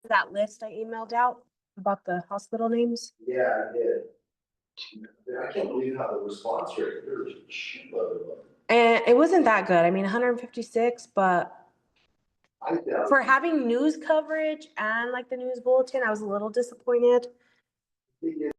that list I emailed out about the hospital names? Yeah, I did. I can't believe how the response rate, there's a shitload of them. And it wasn't that good. I mean, 156, but I doubt. for having news coverage and like the news bulletin, I was a little disappointed. They did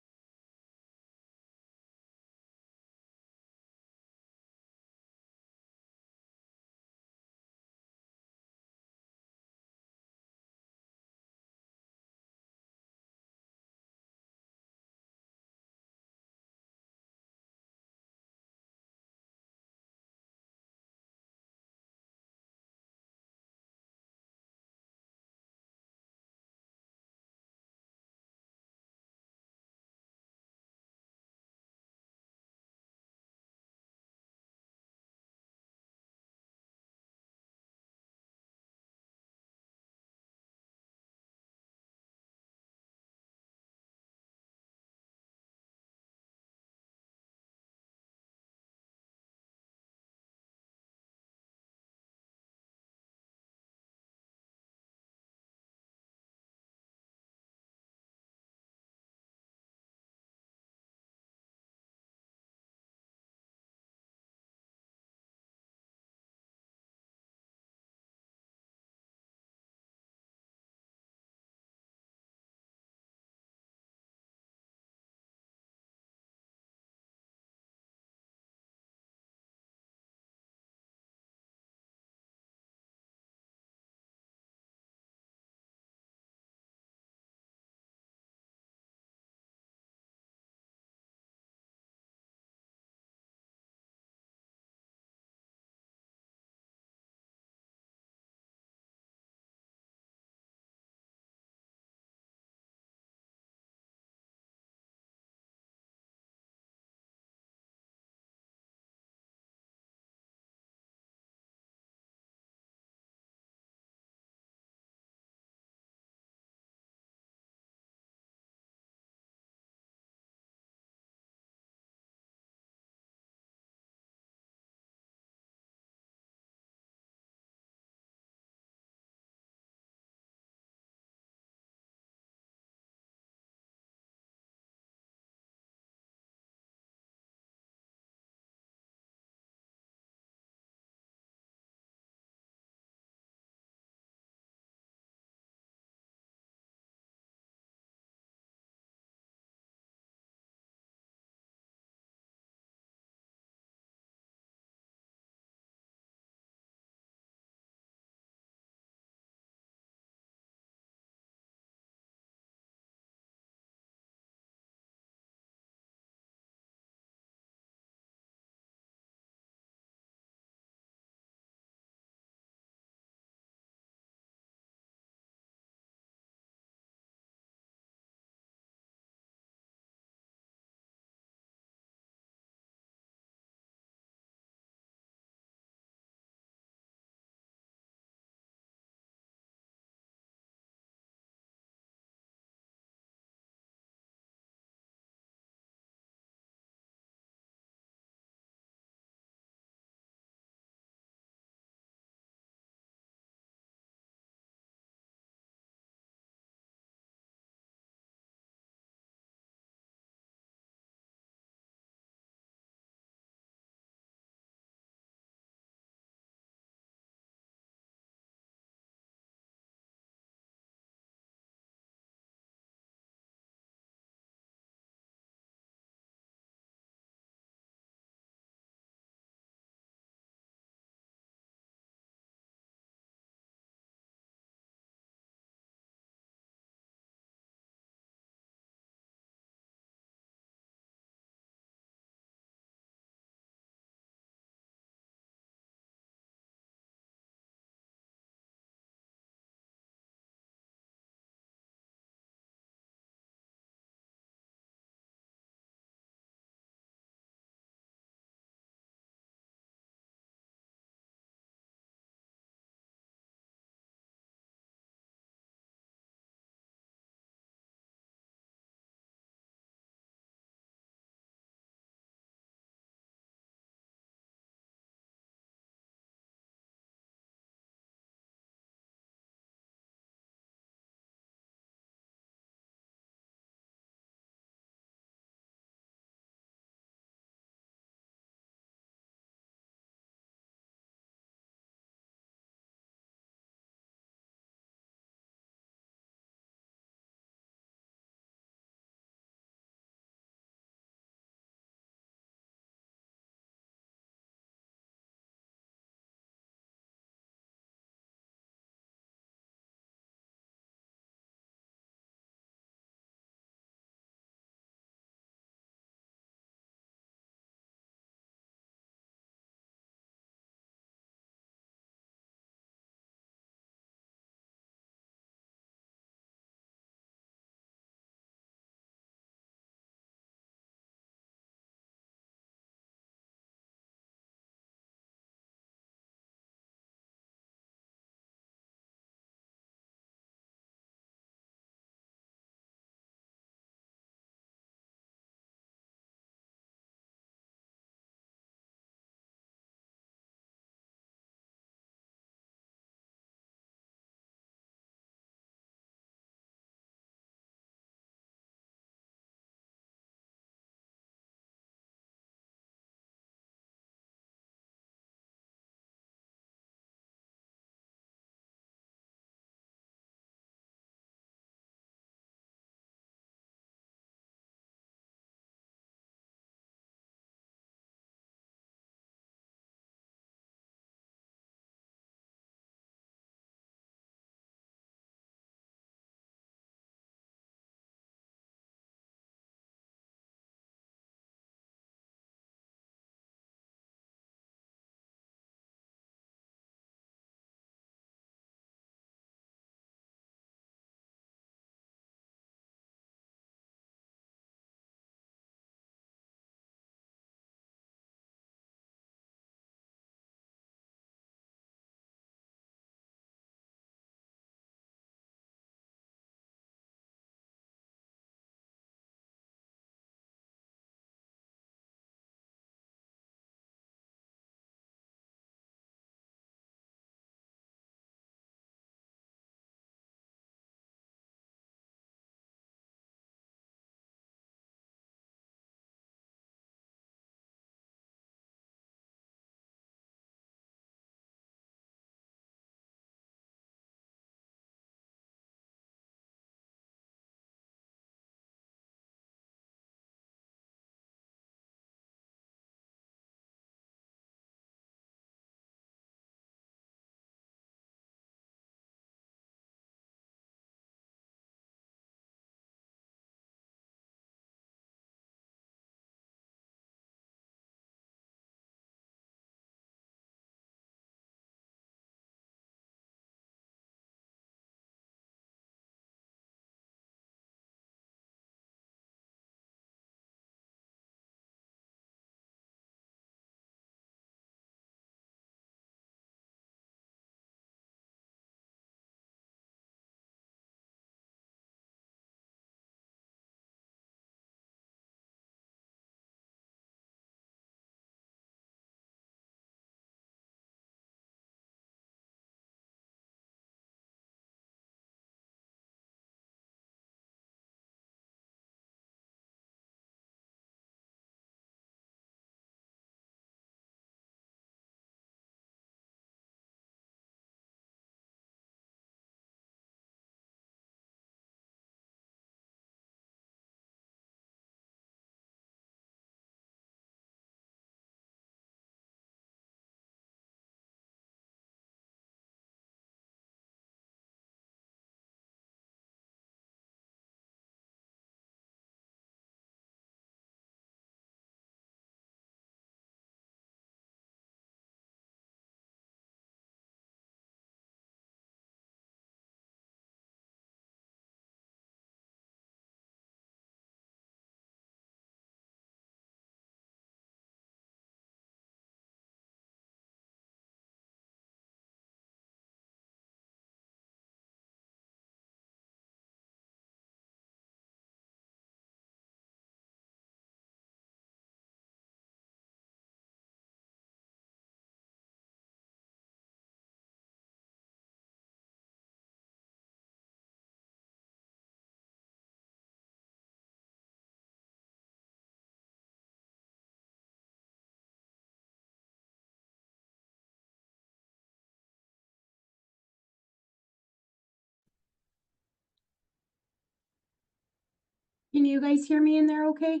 Can you guys hear me in there okay?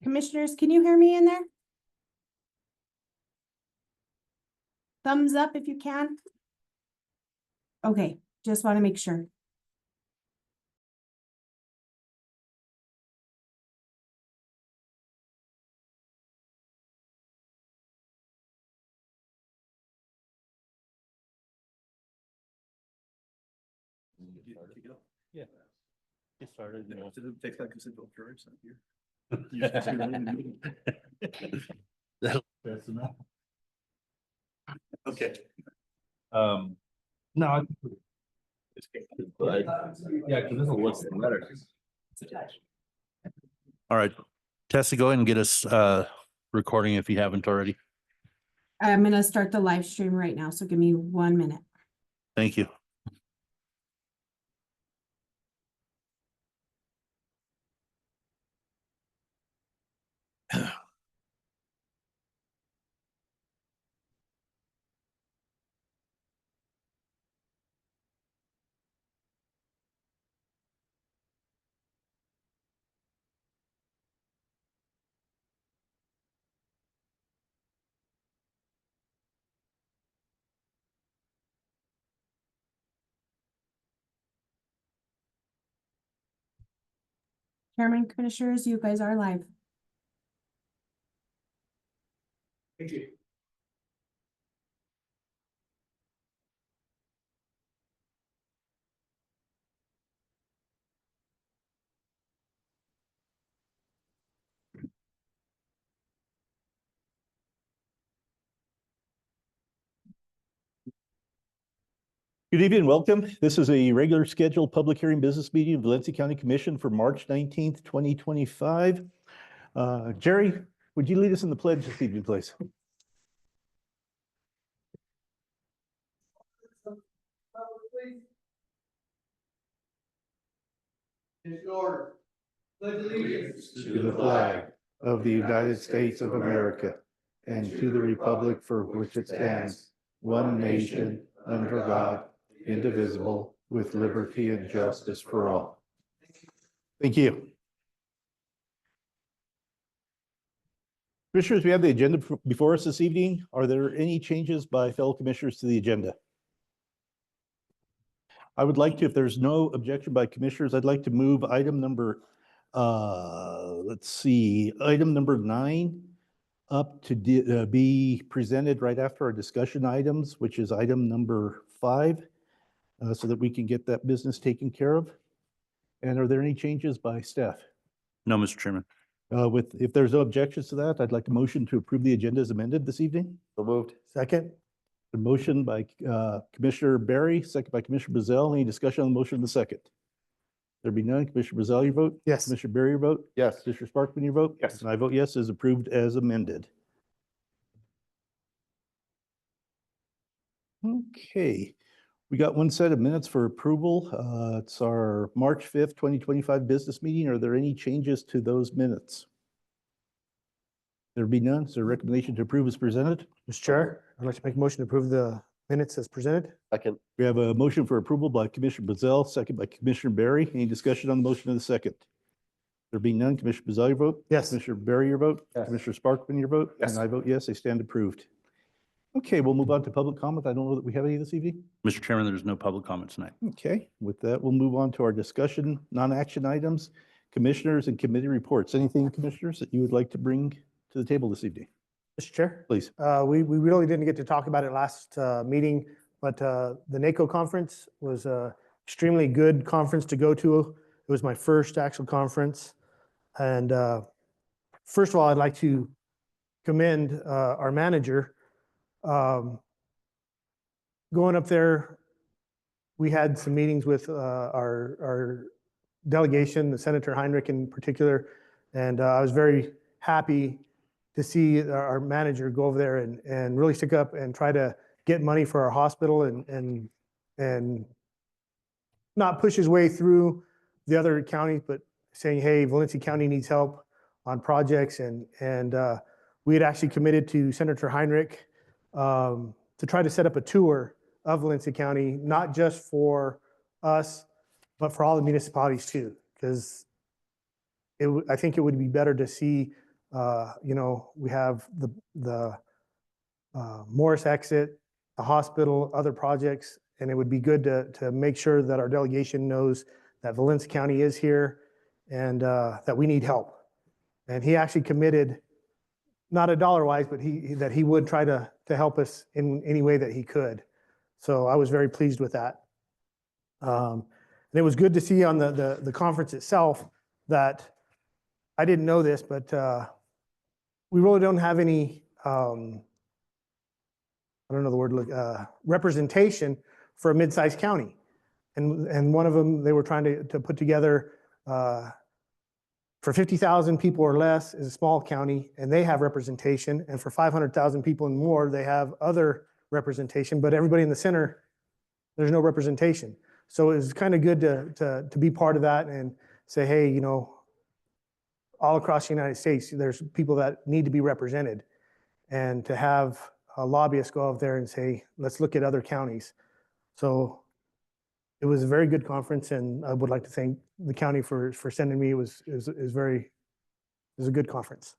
Commissioners, can you hear me in there? Thumbs up if you can. Okay, just want to make sure. Yeah. Get started. you know. Take that because it don't carry some here. That's enough. Okay. No. But, yeah, because this is what's the letter. All right, Tessa, go ahead and get us recording if you haven't already. I'm gonna start the live stream right now, so give me 1 minute. Thank you. Chairman, Commissioners, you guys are live. Thank you. Good evening, welcome. This is a regular scheduled public hearing business meeting of Valencia County Commission for March 19th, 2025. Jerry, would you lead us in the pledge this evening, please? To the flag of the United States of America and to the republic for which it stands, one nation, under God, indivisible, with liberty and justice for all. Thank you. Commissioners, we have the agenda before us this evening. Are there any changes by fellow commissioners to the agenda? I would like to, if there's no objection by commissioners, I'd like to move item number, item number 9 up to be presented right after our discussion items, which is item number 5, so that we can get that business taken care of. And are there any changes by staff? No, Mr. Chairman. If there's no objections to that, I'd like a motion to approve the agenda as amended this evening. So moved. Second. The motion by Commissioner Berry, second by Commissioner Bazell. Any discussion on the motion in the second? There be none. Commissioner Bazell, your vote? Yes. Commissioner Berry, your vote? Yes. Commissioner Sparkman, your vote? Yes. And I vote yes, is approved as amended. Okay, we got one set of minutes for approval. It's our March 5th, 2025 business meeting. Are there any changes to those minutes? There be none. Is there a recommendation to approve as presented? Mr. Chair, I'd like to make a motion to approve the minutes as presented. Second. We have a motion for approval by Commissioner Bazell, second by Commissioner Berry. Any discussion on the motion of the second? There being none, Commissioner Bazell, your vote? Yes. Commissioner Berry, your vote? Yes. Commissioner Sparkman, your vote? Yes. And I vote yes, they stand approved. Okay, we'll move on to public comment. I don't know that we have any this evening. Mr. Chairman, there's no public comment tonight. Okay, with that, we'll move on to our discussion, non-action items, commissioners and committee reports. Anything, commissioners, that you would like to bring to the table this evening? Mr. Chair, Please. we really didn't get to talk about it last meeting, but the NACO conference was a extremely good conference to go to. It was my first actual conference. And first of all, I'd like to commend our manager. Going up there, we had some meetings with our delegation, the Senator Heinrich in particular, and I was very happy to see our manager go over there and really stick up and try to get money for our hospital and not push his way through the other counties, but saying, hey, Valencia County needs help on projects. And we had actually committed to Senator Heinrich to try to set up a tour of Valencia County, not just for us, but for all the municipalities too, because I think it would be better to see, we have the Morris exit, the hospital, other projects, and it would be good to make sure that our delegation knows that Valencia County is here and that we need help. And he actually committed, not a dollar wise, but that he would try to help us in any way that he could. So I was very pleased with that. And it was good to see on the conference itself that I didn't know this, but we really don't have any, I don't know the word, representation for a mid-sized county. And one of them, they were trying to put together for 50,000 people or less is a small county, and they have representation. And for 500,000 people and more, they have other representation. But everybody in the center, there's no representation. So it was kind of good to be part of that and say, hey, all across the United States, there's people that need to be represented. And to have a lobbyist go out there and say, let's look at other counties. So it was a very good conference, and I would like to thank the county for sending me. It was a good conference.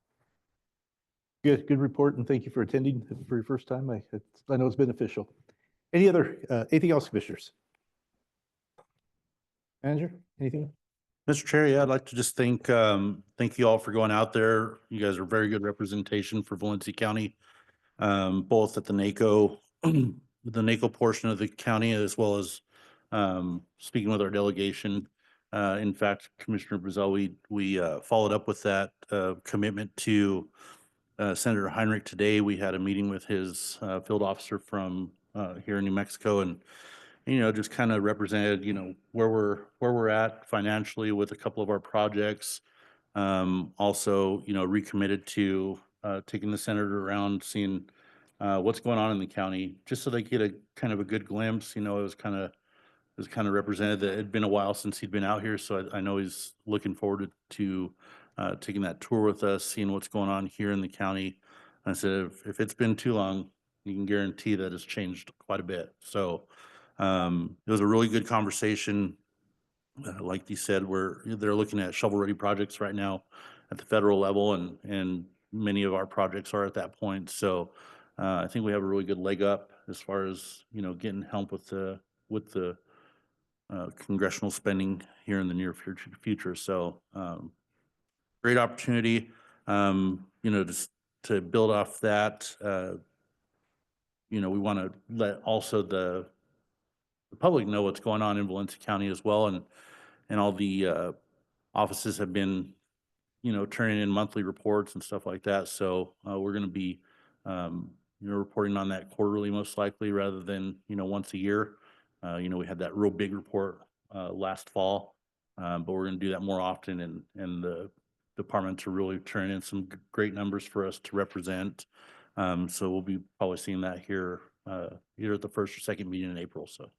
Good report, and thank you for attending for your first time. I know it's beneficial. Anything else, commissioners? Manager, anything? Mr. Chair, yeah, I'd like to just thank you all for going out there. You guys are very good representation for Valencia County, both at the NACO portion of the county, as well as speaking with our delegation. In fact, Commissioner Brazell, we followed up with that commitment to Senator Heinrich today. We had a meeting with his field officer from here in New Mexico, and just kind of represented, where we're at financially with a couple of our projects. Also, recommitted to taking the senator around, seeing what's going on in the county, just so they get a kind of a good glimpse. It was kind of represented that it had been a while since he'd been out here, so I know he's looking forward to taking that tour with us, seeing what's going on here in the county. I said, if it's been too long, you can guarantee that it's changed quite a bit. So it was a really good conversation. Like you said, they're looking at shovel-ready projects right now at the federal level, and many of our projects are at that point. So I think we have a really good leg up as far as getting help with the congressional spending here in the near future. So great opportunity. Just to build off that, we want to let also the public know what's going on in Valencia County as well, and all the offices have been turning in monthly reports and stuff like that. So we're going to be reporting on that quarterly, most likely, rather than once a year. We had that real big report last fall, but we're going to do that more often, and the departments are really turning in some great numbers for us to represent. So we'll be probably seeing that here either at the first or second meeting in April. So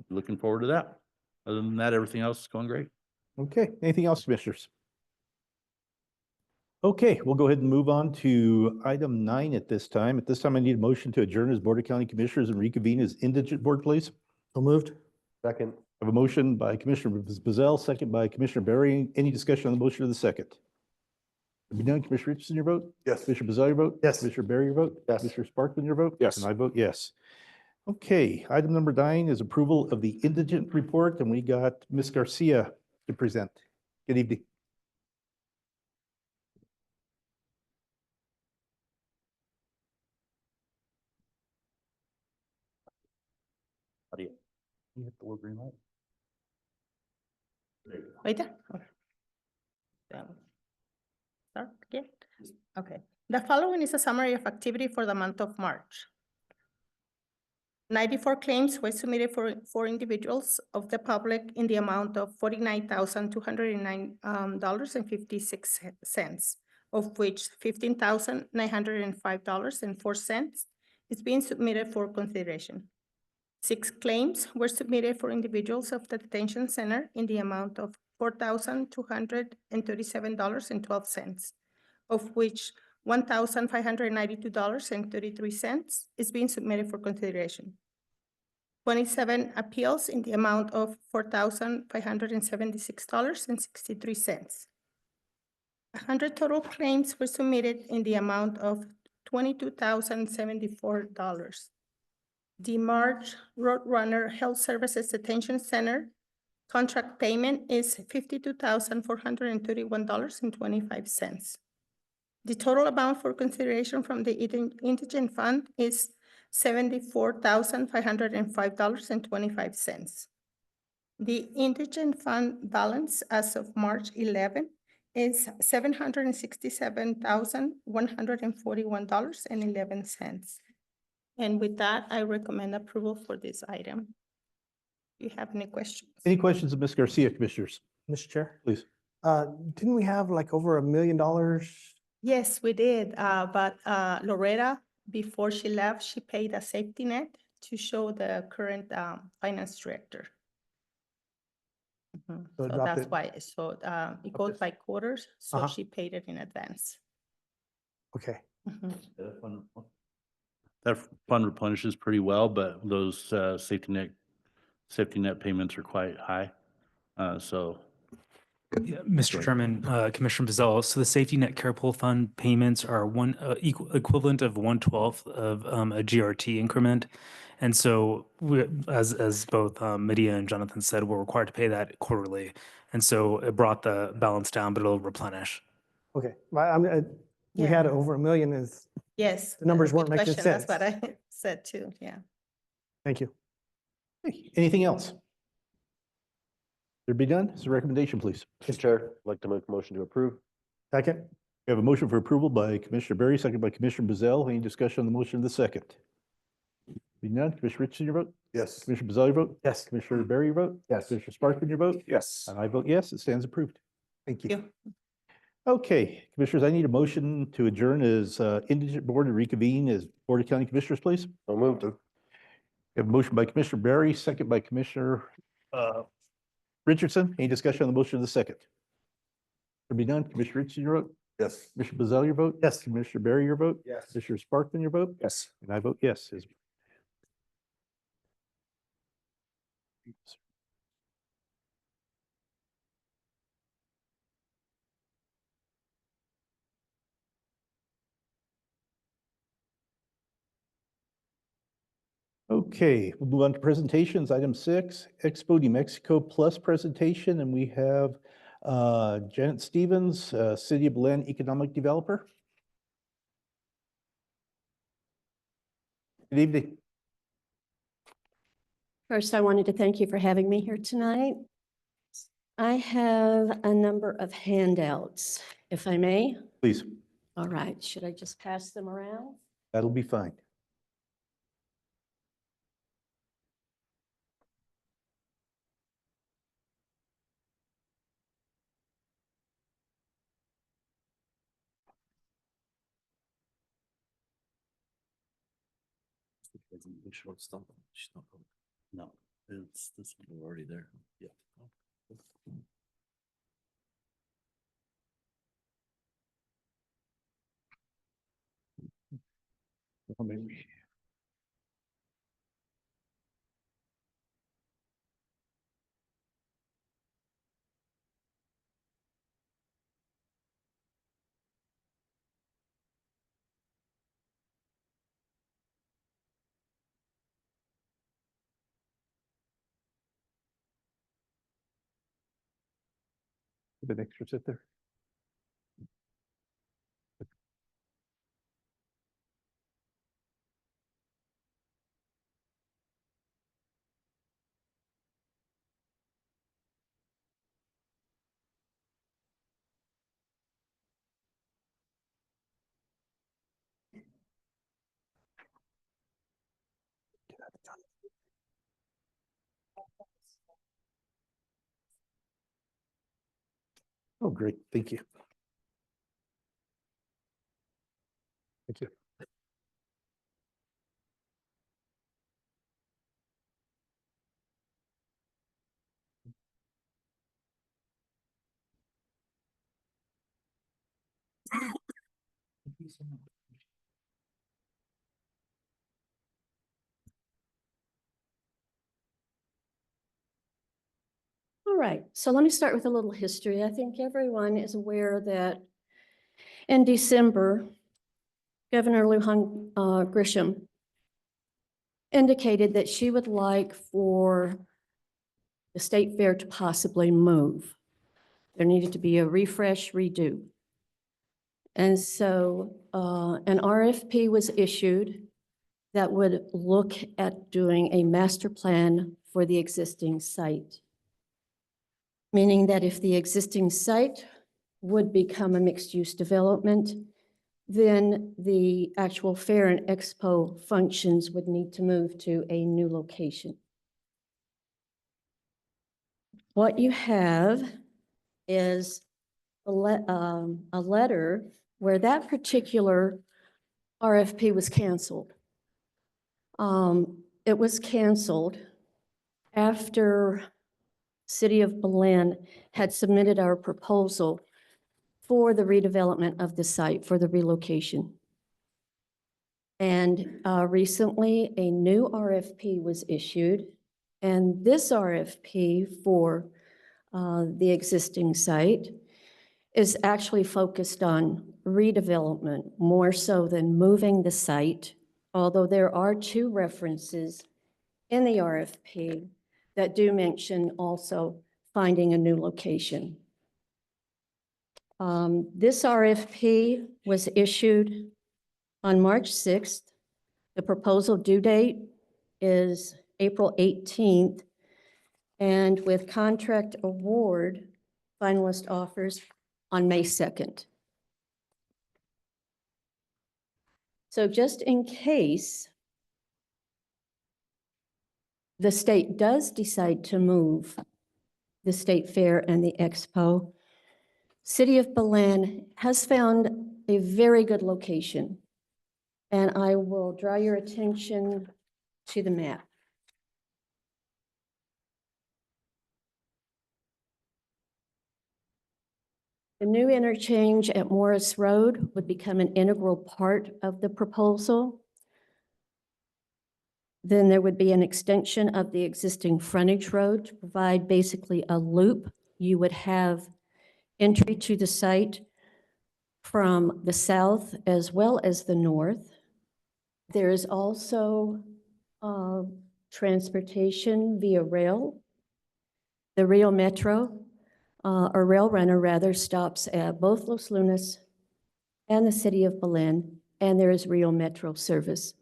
looking forward to that. Other than that, everything else is going great. Okay, anything else, commissioners? Okay, we'll go ahead and move on to item 9 at this time. At this time, I need a motion to adjourn as Board of County Commissioners and reconvene as indigent board, please. So moved. Second. I have a motion by Commissioner Bazell, second by Commissioner Berry. Any discussion on the motion of the second? Have you done, Commissioner Richardson, your vote? Yes. Commissioner Bazell, your vote? Yes. Commissioner Berry, your vote? Yes. Commissioner Sparkman, your vote? Yes. And I vote yes. Okay, item number 9 is approval of the indigent report, and we got Ms. Garcia to present. Good evening. You hit the little green light. Right there? Okay. Start again? Okay. The following is a summary of activity for the month of March. 94 claims were submitted for individuals of the public in the amount of $49,209.56, of which $15,905.04 is being submitted for consideration. 6 claims were submitted for individuals of the detention center in the amount of $4,237.12, of which $1,592.33 is being submitted for consideration. 27 appeals in the amount of $4,576.63. 100 total claims were submitted in the amount of $22,074. The March Roadrunner Health Services Detention Center contract payment is $52,431.25. The total amount for consideration from the indigent fund is $74,505.25. The indigent fund balance as of March 11 is $767,141.11. And with that, I recommend approval for this item. Do you have any questions? Any questions of Ms. Garcia, commissioners? Mr. Chair, Please. didn't we have like over $1 million? Yes, we did, but Loretta, before she left, she paid a safety net to show the current finance director. Mhm. So it So dropped that's it. why, so it goes Okay. by quarters, so Uh-huh. she paid it in advance. Okay, Mhm. That fund replenishes pretty well, but those safety net payments are quite high. So Yeah, Mr. Chairman, Commissioner Bizzell, so the safety net care pool fund payments are equivalent of 1/12 of a GRT increment. And so as both Medea and Jonathan said, we're required to pay that quarterly. And so it brought the balance down, but it'll replenish. okay. We Yeah. had over $1 million is, Yes. The numbers good weren't making question. That's what sense. I said too, yeah. thank you. Hey, anything else? There be none? Is the recommendation, please? Mr. Chair, I'd like to make a motion to approve. Second, We have a motion for approval by Commissioner Berry, second by Commissioner Bizzell. Any discussion on the motion of the second? Be none. Commissioner Richardson, your vote? Yes. Commissioner Bizzell, your vote? yes, Commissioner Berry, your vote? Yes. Commissioner Sparkman, your vote? Yes. And I vote yes, it stands approved. thank you. You. Okay, commissioners, I need a motion to adjourn as indigent board and reconvene as Board of County Commissioners, please. So moved. We have a motion by Commissioner Berry, second by Commissioner Richardson. Any discussion on the motion of the second? There be none. Commissioner Richardson, your vote? Yes. Commissioner Bizzell, your vote? Yes. Commissioner Berry, your vote? Yes. Commissioner Sparkman, your vote? Yes. And I vote yes. Okay, we'll move on to presentations. Item 6, Expo de Mexico Plus presentation, and we have Janet Stevens, City of Belen Economic Developer. Good evening. First, I wanted to thank you for having me here tonight. I have a number of handouts, if I may. Please, All right, should I just pass them around? that'll be fine. no, it's this one already there. Yeah. Well, maybe- Have an extra sit there. Oh, great. Thank you. Thank you. All right, so let me start with a little history. I think everyone is aware that in December, Governor Lujan Grisham indicated that she would like for the state fair to possibly move. There needed to be a refresh, redo. And so an RFP was issued that would look at doing a master plan for the existing site. Meaning that if the existing site would become a mixed-use development, then the actual fair and expo functions would need to move to a new location. What you have is a letter where that particular RFP was canceled. It was canceled after City of Belen had submitted our proposal for the redevelopment of the site, for the relocation. And recently, a new RFP was issued, and this RFP for the existing site is actually focused on redevelopment more so than moving the site, although there are 2 references in the RFP that do mention also finding a new location. This RFP was issued on March 6th. The proposal due date is April 18th, and with contract award, finalist offers on May 2nd. So just in case the state does decide to move the state fair and the expo, City of Belen has found a very good location. And I will draw your attention to the map. The new interchange at Morris Road would become an integral part of the proposal. Then there would be an extension of the existing frontage road to provide basically a loop. You would have entry to the site from the south as well as the north. There is also transportation via rail. The Rio Metro, or Rail Runner rather, stops at both Los Lunas and the City of Belen, and there is Rio Metro service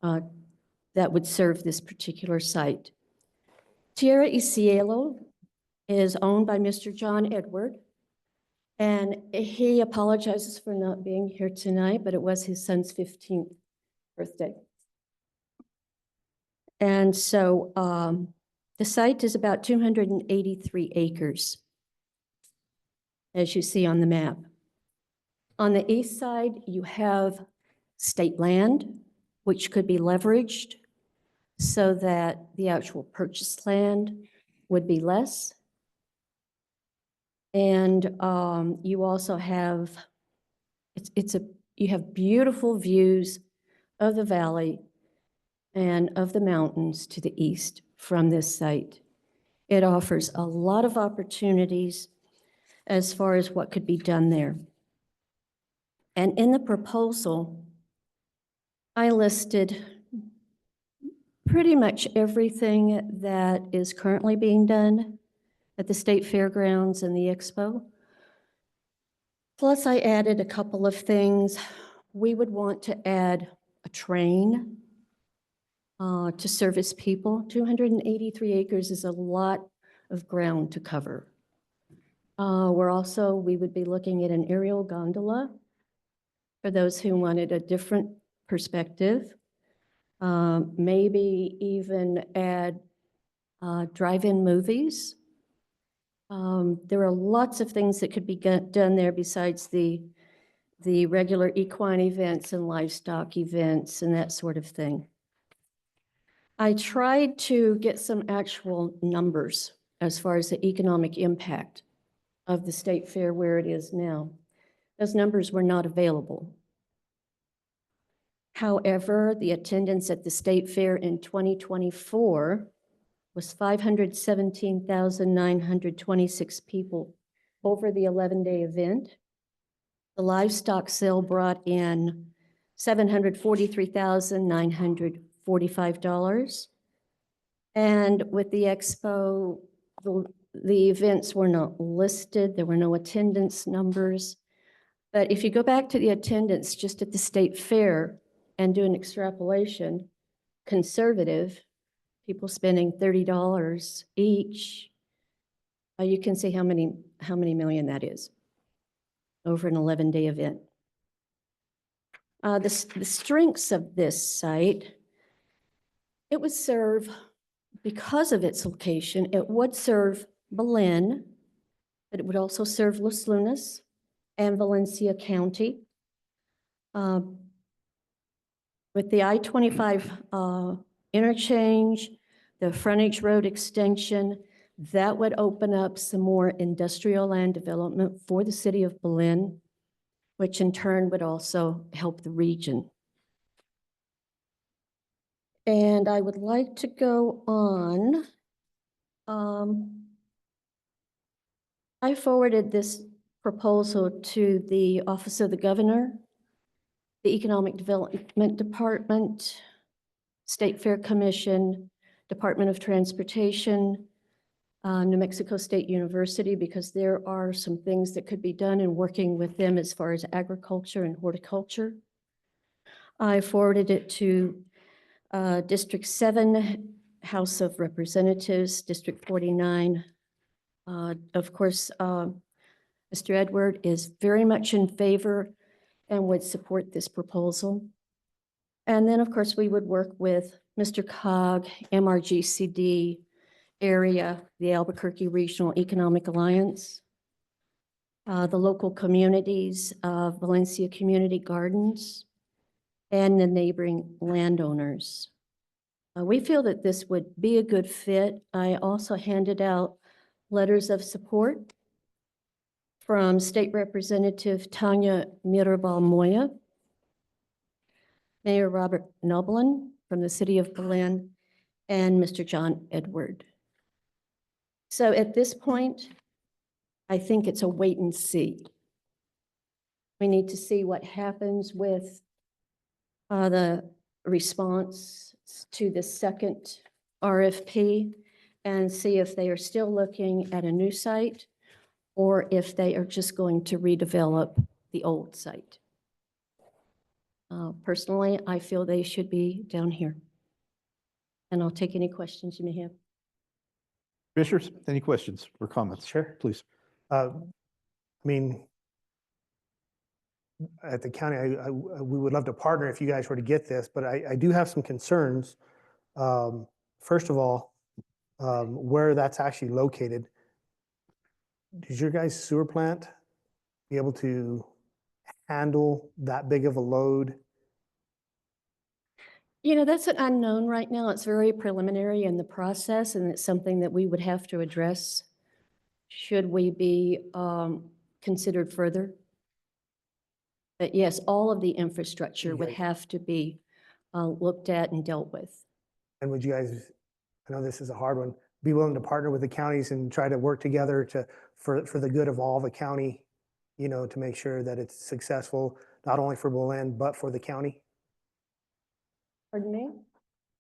that would serve this particular site. Tierra y Cielo is owned by Mr. John Edward, and he apologizes for not being here tonight, but it was his son's 15th birthday. And so the site is about 283 acres, as you see on the map. On the east side, you have state land, which could be leveraged so that the actual purchased land would be less. And you also have, you have beautiful views of the valley and of the mountains to the east from this site. It offers a lot of opportunities as far as what could be done there. And in the proposal, I listed pretty much everything that is currently being done at the State Fairgrounds and the Expo. Plus, I added a couple of things. We would want to add a train to service people. 283 acres is a lot of ground to cover. We would be looking at an aerial gondola for those who wanted a different perspective. Maybe even add drive-in movies. There are lots of things that could be done there besides the regular equine events and livestock events and that sort of thing. I tried to get some actual numbers as far as the economic impact of the state fair where it is now. Those numbers were not available. However, the attendance at the state fair in 2024 was 517,926 people over the 11-day event. The livestock sale brought in $743,945. And with the expo, the events were not listed. There were no attendance numbers. But if you go back to the attendance just at the state fair and do an extrapolation, conservative, people spending $30 each, you can see how many million that is over an 11-day event. The strengths of this site, it would serve, because of its location, it would serve Belen, but it would also serve Los Lunas and Valencia County. With the I-25 interchange, the frontage road extension, that would open up some more industrial land development for the city of Belen, which in turn would also help the region. And I would like to go on. I forwarded this proposal to the Office of the Governor, the Economic Development Department, State Fair Commission, Department of Transportation, New Mexico State University, because there are some things that could be done in working with them as far as agriculture and horticulture. I forwarded it to District 7, House of Representatives, District 49. Of course, Mr. Edward is very much in favor and would support this proposal. And then, of course, we would work with Mr. Cog, MRGCD area, the Albuquerque Regional Economic Alliance, the local communities of Valencia Community Gardens, and the neighboring landowners. We feel that this would be a good fit. I also handed out letters of support from State Representative Tanya Mirabal Moya, Mayor Robert Noblin from the city of Belen, and Mr. John Edward. So at this point, I think it's a wait and see. We need to see what happens with the response to the second RFP and see if they are still looking at a new site or if they are just going to redevelop the old site. Personally, I feel they should be down here. And I'll take any questions you may have. Commissioners, any questions or comments? Sure. Please. I mean, at the county, we would love to partner if you guys were to get this, but I do have some concerns. First of all, where that's actually located. Does your guys' sewer plant be able to handle that big of a load? You know, that's an unknown right now. It's very preliminary in the process, and it's something that we would have to address should we be considered further. But yes, all of the infrastructure would have to be looked at and dealt with. And would you guys, I know this is a hard one, be willing to partner with the counties and try to work together for the good of all the county, you know, to make sure that it's successful, not only for Belen, but for the county? Pardon me?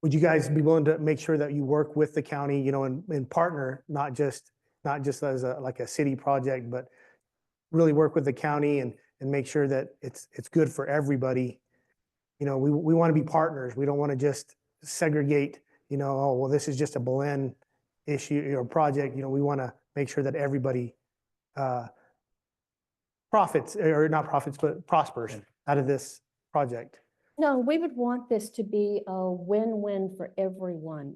Would you guys be willing to make sure that you work with the county, you know, and partner, not just as like a city project, but really work with the county and make sure that it's good for everybody? You know, we want to be partners. We don't want to just segregate, you know, oh, well, this is just a Belen issue or project. You know, we want to make sure that everybody profits, or not profits, but prospers out of this project. No, we would want this to be a win-win for everyone.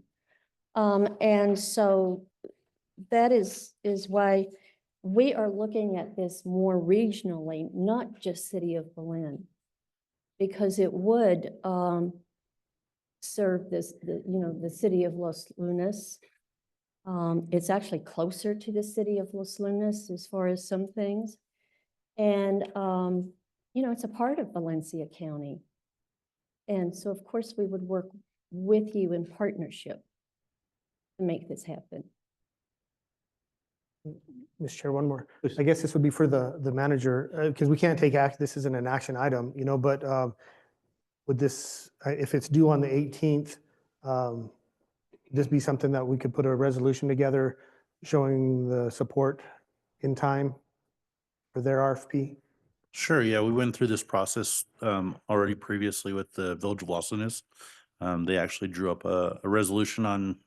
And so that is why we are looking at this more regionally, not just City of Berlin. Because it would serve the city of Los Lunas. It's actually closer to the city of Los Lunas as far as some things. And, it's a part of Valencia County. And so, of course, we would work with you in partnership to make this happen. Mr. Chair, one more. I guess this would be for the manager, because we can't take act, this isn't an action item, but would this, if it's due on the 18th, this be something that we could put a resolution together showing the support in time for their RFP? Sure, yeah, we went through this process already previously with the Village of Los Lunas. They actually drew up a resolution on,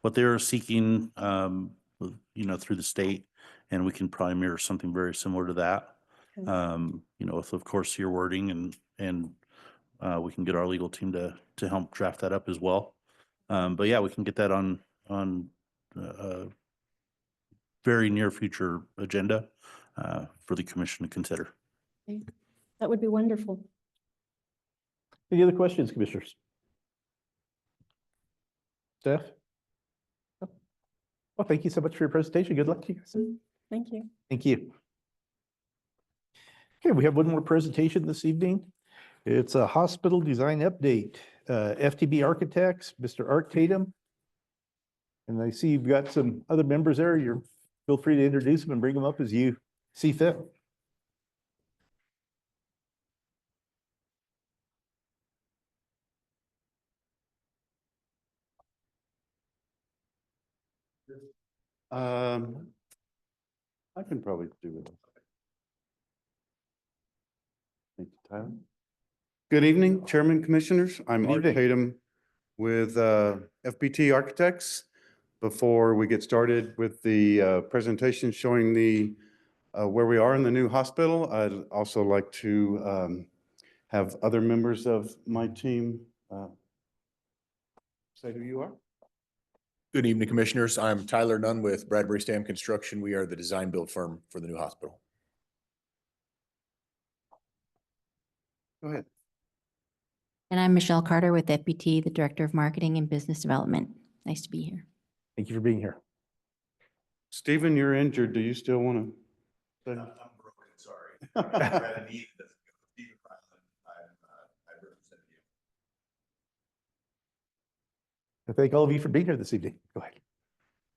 what they were seeking, through the state, and we can probably mirror something very similar to that. Okay. With, of course, your wording and we can get our legal team to help draft that up as well. But yeah, we can get that on very near future agenda for the commission to consider. Okay. That would be wonderful. Any other questions, commissioners? Staff? Well, thank you so much for your presentation. Good luck to you guys. Thank you. Thank you. Okay, we have one more presentation this evening. It's a hospital design update. FTB Architects, Mr. Art Tatum. And I see you've got some other members there. Feel free to introduce them and bring them up as you see fit. I can probably do it. Thank you, Tyler. Good evening, Chairman, Commissioners. I'm Good Art evening. Tatum with FBT Architects. Before we get started with the presentation showing the where we are in the new hospital, I'd also like to have other members of my team say who you are. Good evening, Commissioners. I'm Tyler Nunn with Bradbury Stam Construction. We are the design build firm for the new hospital. Go ahead. And I'm Michelle Carter with FBT, the Director of Marketing and Business Development. Nice to be here. Thank you for being here. Stephen, you're injured. Do you still want to say? I'm broken, sorry. I had a knee that's Stephen Ryland. I represent you. I thank all of you for being here this evening. Go ahead.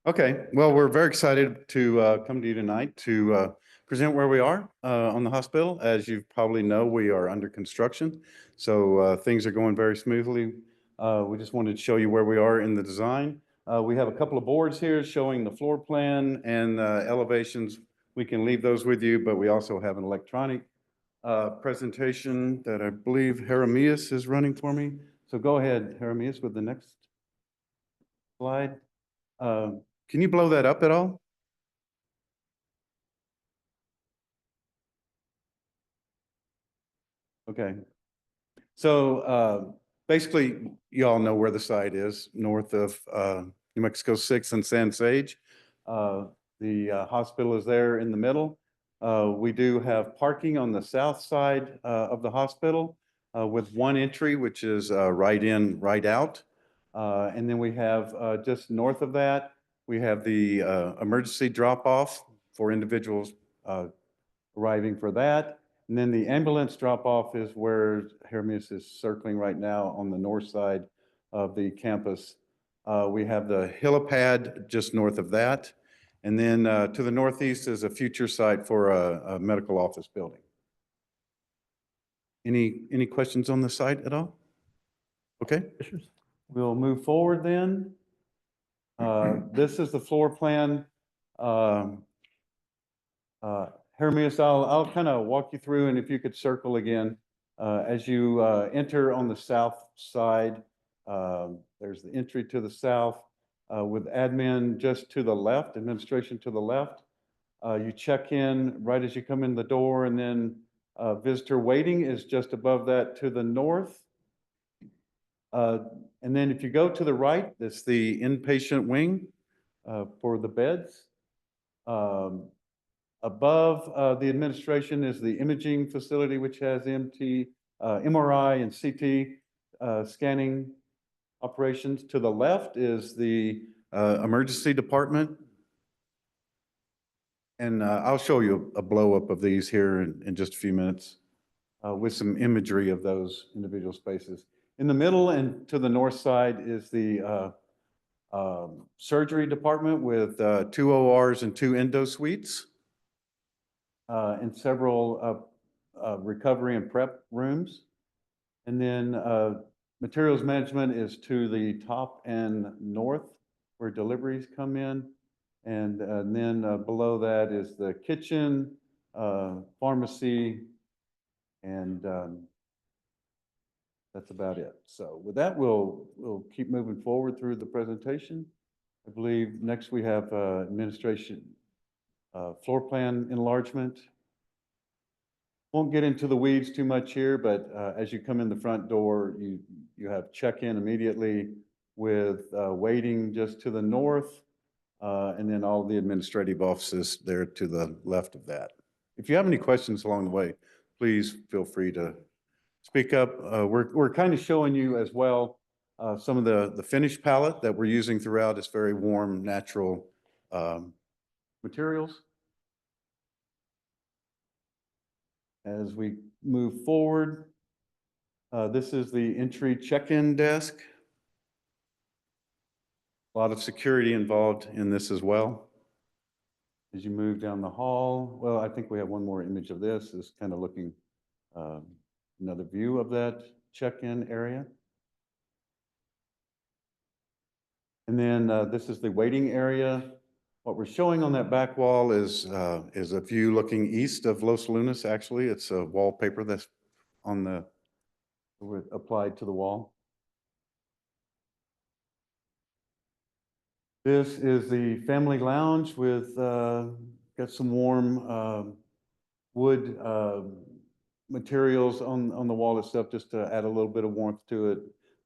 Okay, well, we're very excited to come to you tonight to present where we are on the hospital. As you probably know, we are under construction, so things are going very smoothly. We just wanted to show you where we are in the design. We have a couple of boards here showing the floor plan and elevations. We can leave those with you, but we also have an electronic presentation that I believe Jeremias is running for me. So go ahead, Jeremias, with the next slide. Can you blow that up at all? Okay. So basically, you all know where the site is, north of New Mexico 6 and San Sage. The hospital is there in the middle. We do have parking on the south side of the hospital with one entry, which is right in, right out. And then we have just north of that, we have the emergency drop-off for individuals arriving for that. And then the ambulance drop-off is where Jeremias is circling right now on the north side of the campus. We have the helipad just north of that. And then to the northeast is a future site for a medical office building. Any questions on the site at all? Okay. We'll move forward then. This is the floor plan. Jeremias, I'll kind of walk you through, and if you could circle again. As you enter on the south side, there's the entry to the south with admin just to the left, administration to the left. You check in right as you come in the door, and then Visitor waiting is just above that to the north. And then if you go to the right, that's the inpatient wing for the beds. Above the administration is the imaging facility, which has MRI and CT scanning operations. To the left is the emergency department. And I'll show you a blow up of these here in just a few minutes with some imagery of those individual spaces. In the middle and to the north side is the surgery department with 2 ORs and 2 endo suites and several recovery and prep rooms. And then materials management is to the top and north where deliveries come in. And then below that is the kitchen, pharmacy, and that's about it. So with that, we'll keep moving forward through the presentation. I believe next we have administration floor plan enlargement. Won't get into the weeds too much here, but as you come in the front door, you have check-in immediately with waiting just to the north, and then all the administrative offices there to the left of that. If you have any questions along the way, please feel free to speak up. We're kind of showing you as well some of the finish palette that we're using throughout. It's very warm, natural materials. As we move forward, this is the entry check-in desk. A lot of security involved in this as well. As you move down the hall, well, I think we have one more image of this. Is kind of looking another view of that check-in area. And then this is the waiting area. What we're showing on that back wall is a view looking east of Los Lunas. Actually, it's a wallpaper that's on the applied to the wall. This is the family lounge with got some warm wood materials on the wall itself, just to add a little bit of warmth to it.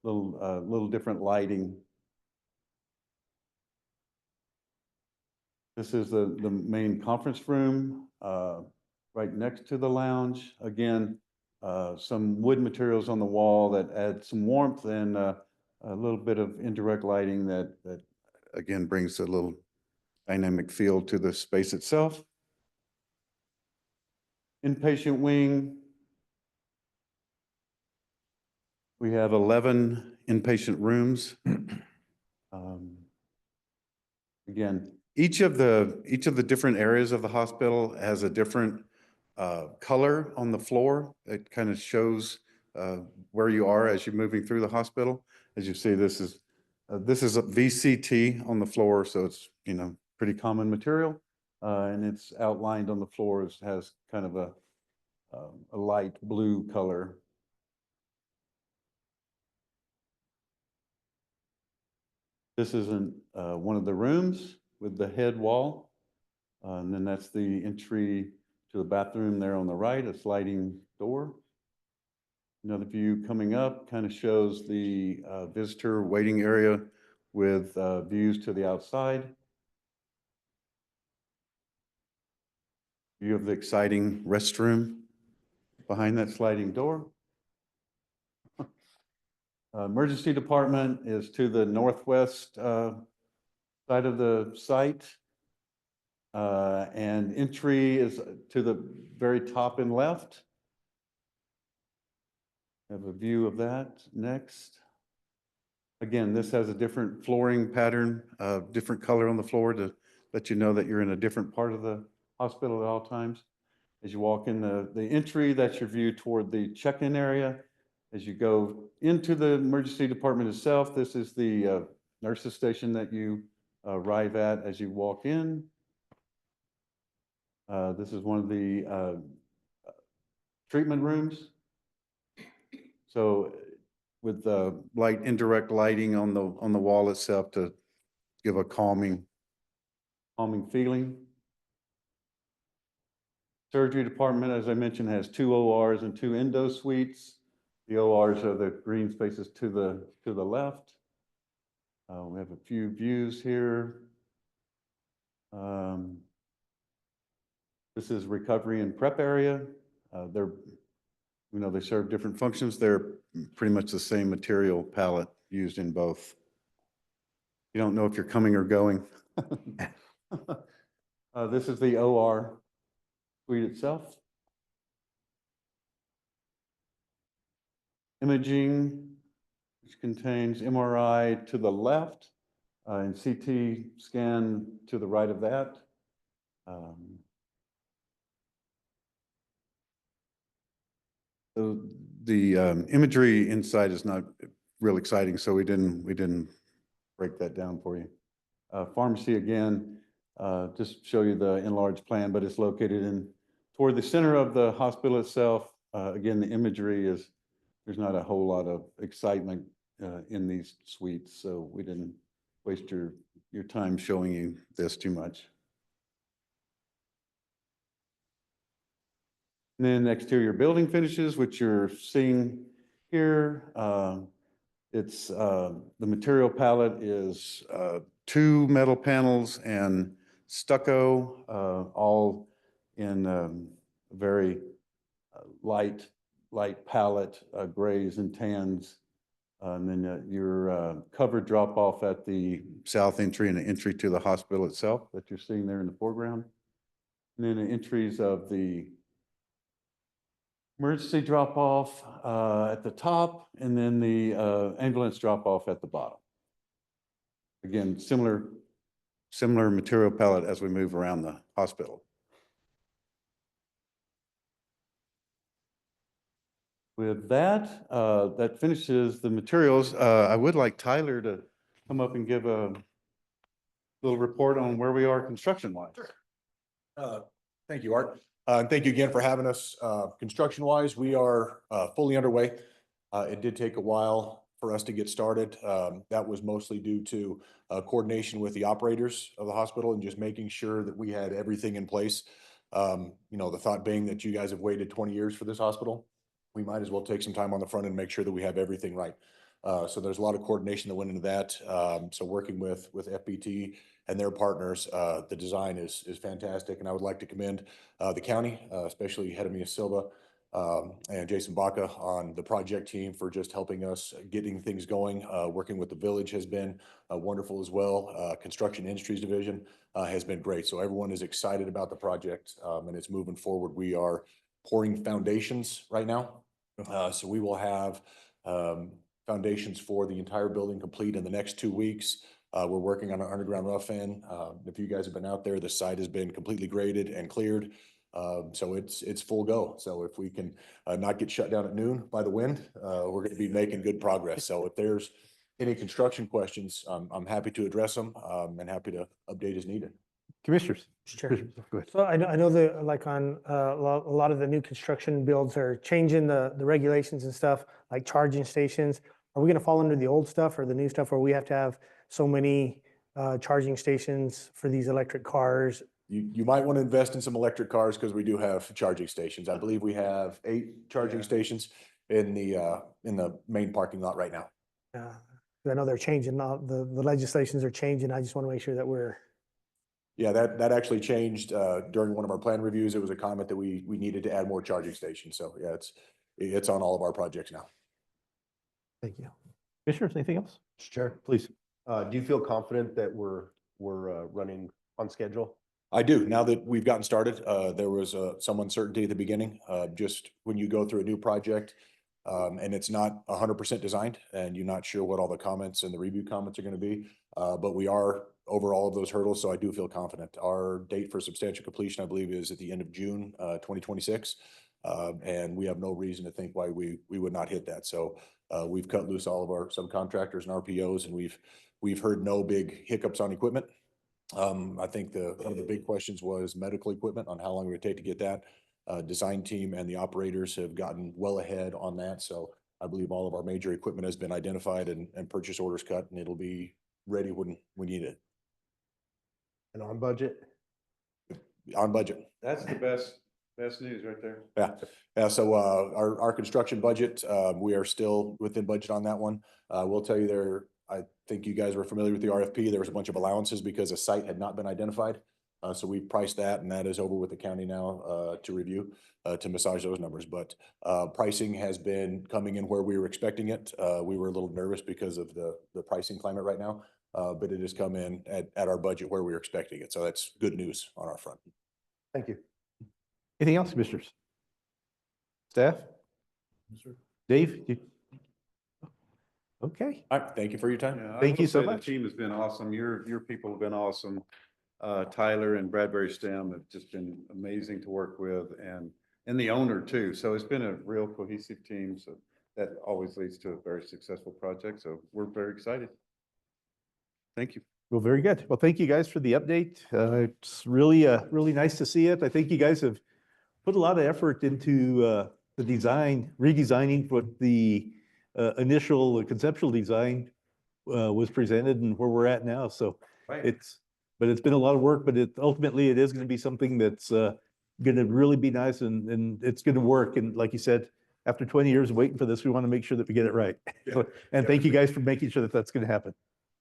Little different lighting. This is the main conference room right next to the lounge. Again, some wood materials on the wall that add some warmth and a little bit of indirect lighting that again brings a little dynamic feel to the space itself. Inpatient wing. We have 11 inpatient rooms. Again, each of the different areas of the hospital has a different color on the floor. It kind of shows where you are as you're moving through the hospital. As you see, this is a VCT on the floor, so it's pretty common material, and it's outlined on the floor. It has kind of a light blue color. This isn't one of the rooms with the head wall. And then that's the entry to the bathroom there on the right, a sliding door. Another view coming up kind of shows the visitor waiting area with views to the outside. View of the exciting restroom behind that sliding door. Emergency department is to the northwest side of the site. And entry is to the very top and left. Have a view of that next. Again, this has a different flooring pattern, different color on the floor to let you know that you're in a different part of the hospital at all times. As you walk in the entry, that's your view toward the check-in area. As you go into the emergency department itself, this is the nurses station that you arrive at as you walk in. This is one of the treatment rooms. So with the indirect lighting on the wall itself to give a calming feeling. Surgery department, as I mentioned, has 2 ORs and 2 endo suites. The ORs are the green spaces to the left. We have a few views here. This is recovery and prep area. They serve different functions. They're pretty much the same material palette used in both. You don't know if you're coming or going. This is the OR suite itself. Imaging, which contains MRI to the left and CT scan to the right of that. The imagery inside is not real exciting, so we didn't break that down for you. Pharmacy again, just show you the enlarged plan, but it's located toward the center of the hospital itself. Again, the imagery there's not a whole lot of excitement in these suites, so we didn't waste your time showing you this too much. And then exterior building finishes, which you're seeing here. It's the material palette is 2 metal panels and stucco, all in very light palette, grays and tans. And then your covered drop off at the south entry and the entry to the hospital itself that you're seeing there in the foreground. And then the entries of the emergency drop off at the top, and then the ambulance drop off at the bottom. Again, similar material palette as we move around the hospital. With that, that finishes the materials. I would like Tyler to come up and give a little report on where we are construction-wise. Thank you, Art. And thank you again for having us. Construction-wise, we are fully underway. It did take a while for us to get started. That was mostly due to coordination with the operators of the hospital and just making sure that we had everything in place. The thought being that you guys have waited 20 years for this hospital, we might as well take some time on the front and make sure that we have everything right. So there's a lot of coordination that went into that. So working with FBT and their partners, the design is fantastic. And I would like to commend the county, especially Hedemia Silva and Jason Baca on the project team for just helping us getting things going. Working with the village has been wonderful as well. Construction Industries Division has been great. So everyone is excited about the project and it's moving forward. We are pouring foundations right now. So we will have foundations for the entire building complete in the next 2 weeks. We're working on our underground rough end. If you guys have been out there, the site has been completely graded and cleared. So it's full go. So if we can not get shut down at noon by the wind, we're going to be making good progress. So if there's any construction questions, I'm happy to address them and happy to update as needed. Commissioners. Go ahead. So I know that like on a lot of the new construction builds are changing the regulations and stuff, like charging stations. Are we going to fall under the old stuff or the new stuff where we have to have so many charging stations for these electric cars? You might want to invest in some electric cars because we do have charging stations. I believe we have 8 charging stations in the main parking lot right now. I know they're changing, the legislations are changing. I just want to make sure that we're. Yeah, that actually changed during one of our plan reviews. It was a comment that we needed to add more charging stations. So yeah, it's on all of our projects now. Thank you. Commissioners, anything else? Chair, Please. do you feel confident that we're running on schedule? I do. Now that we've gotten started, there was some uncertainty at the beginning. Just when you go through a new project and it's not 100% designed and you're not sure what all the comments and the review comments are going to be, but we are over all of those hurdles. So I do feel confident. Our date for substantial completion, I believe, is at the end of June 2026. And we have no reason to think why we would not hit that. So we've cut loose all of our subcontractors and RPOs, and we've heard no big hiccups on equipment. I think one of the big questions was medical equipment, on how long it would take to get that. Design team and the operators have gotten well ahead on that. So I believe all of our major equipment has been identified and purchase orders cut, and it'll be ready when we need it. And on budget? On budget. That's the best Best news right there. Yeah. So, our construction budget, we are still within budget on that one. We'll tell you there, I think you guys were familiar with the RFP. There was a bunch of allowances because a site had not been identified. So we priced that and that is over with the county now, to review, to massage those numbers. But, pricing has been coming in where we were expecting it. We were a little nervous because of the pricing climate right now. But it has come in at our budget where we were expecting it. So that's good news on our front. Thank you. Anything else, commissioners? Staff? Dave? Okay. All right. Thank you for your time. Yeah, I Thank will you so say the much. Team has been awesome. Your people have been awesome. Tyler and Bradbury STEM have just been amazing to work with, and the owner too. So it's been a real cohesive team. So that always leads to a very successful project. So we're very excited. Thank you. Well, very good. Well, thank you guys for the update. It's really, really nice to see it. I think you guys have put a lot of effort into the design, redesigning what the initial conceptual design was presented and where we're at now. So Right. but it's been a lot of work, but ultimately it is going to be something that's going to really be nice and it's going to work. And like you said, after 20 years of waiting for this, we want to make sure that we get it right. Yeah. And thank you guys for making sure that that's going to happen.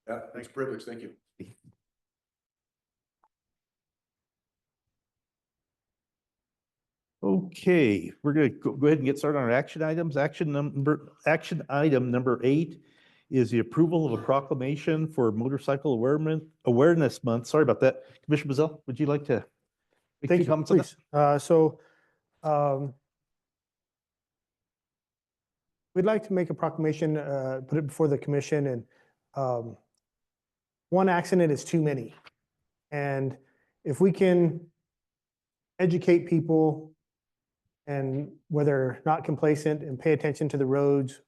Yeah, thanks, privilege. Thank you. Okay, we're going to go ahead and get started on our action items. Action item number 8 is the approval of a proclamation for Motorcycle Awareness Month. Sorry about that. Commissioner Bazell, would you like to make Thank any you, comments on that? please. We'd like to make a proclamation, put it before the commission, and one accident is too many. And if we can educate people and where they're not complacent and pay attention to the roads,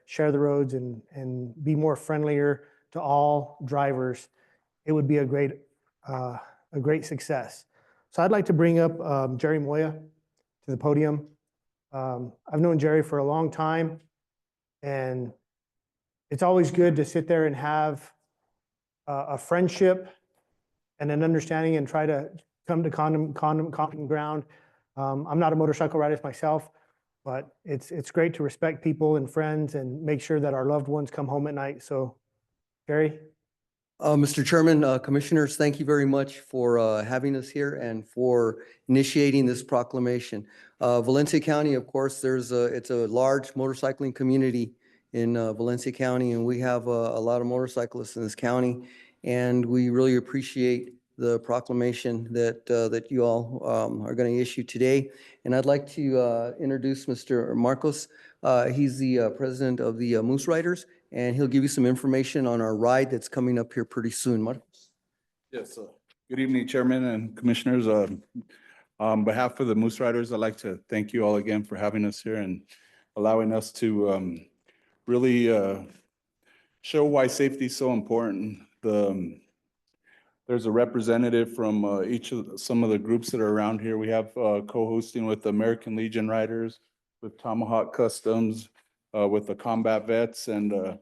share the roads and be more friendlier to all drivers, it would be a great success. So I'd like to bring up Jerry Moya to the podium. I've known Jerry for a long time, and it's always good to sit there and have a friendship and an understanding and try to come to common ground. I'm not a motorcycle rider myself, but it's great to respect people and friends and make sure that our loved ones come home at night. So, Jerry? Mr. Chairman, Commissioners, thank you very much for having us here and for initiating this proclamation. Valencia County, of course, it's a large motorcycling community in Valencia County, and we have a lot of motorcyclists in this county, and we really appreciate the proclamation that you all are going to issue today. And I'd like to introduce Mr. Marcos. He's the president of the Moose Riders, and he'll give you some information on our ride that's coming up here pretty soon. Marcos? Yes, good evening, Chairman and Commissioners. On behalf of the Moose Riders, I'd like to thank you all again for having us here and allowing us to really show why safety is so important. There's a representative from some of the groups that are around here. We have co-hosting with the American Legion Riders, with Tomahawk Customs, with the combat vets, and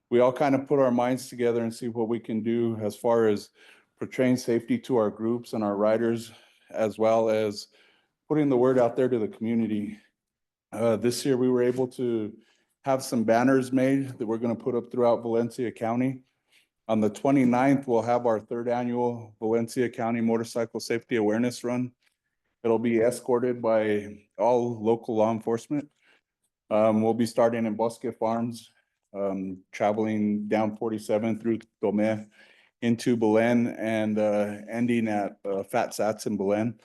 we all kind of put our minds together and see what we can do as far as portraying safety to our groups and our riders, as well as putting the word out there to the community. This year we were able to have some banners made that we're going to put up throughout Valencia County. On the 29th, we'll have our 3rd annual Valencia County Motorcycle Safety Awareness Run. It'll be escorted by all local law enforcement. We'll be starting in BOCC Farms, traveling down 47 through Tomé into Belen, and ending at Fat Sats in Belen.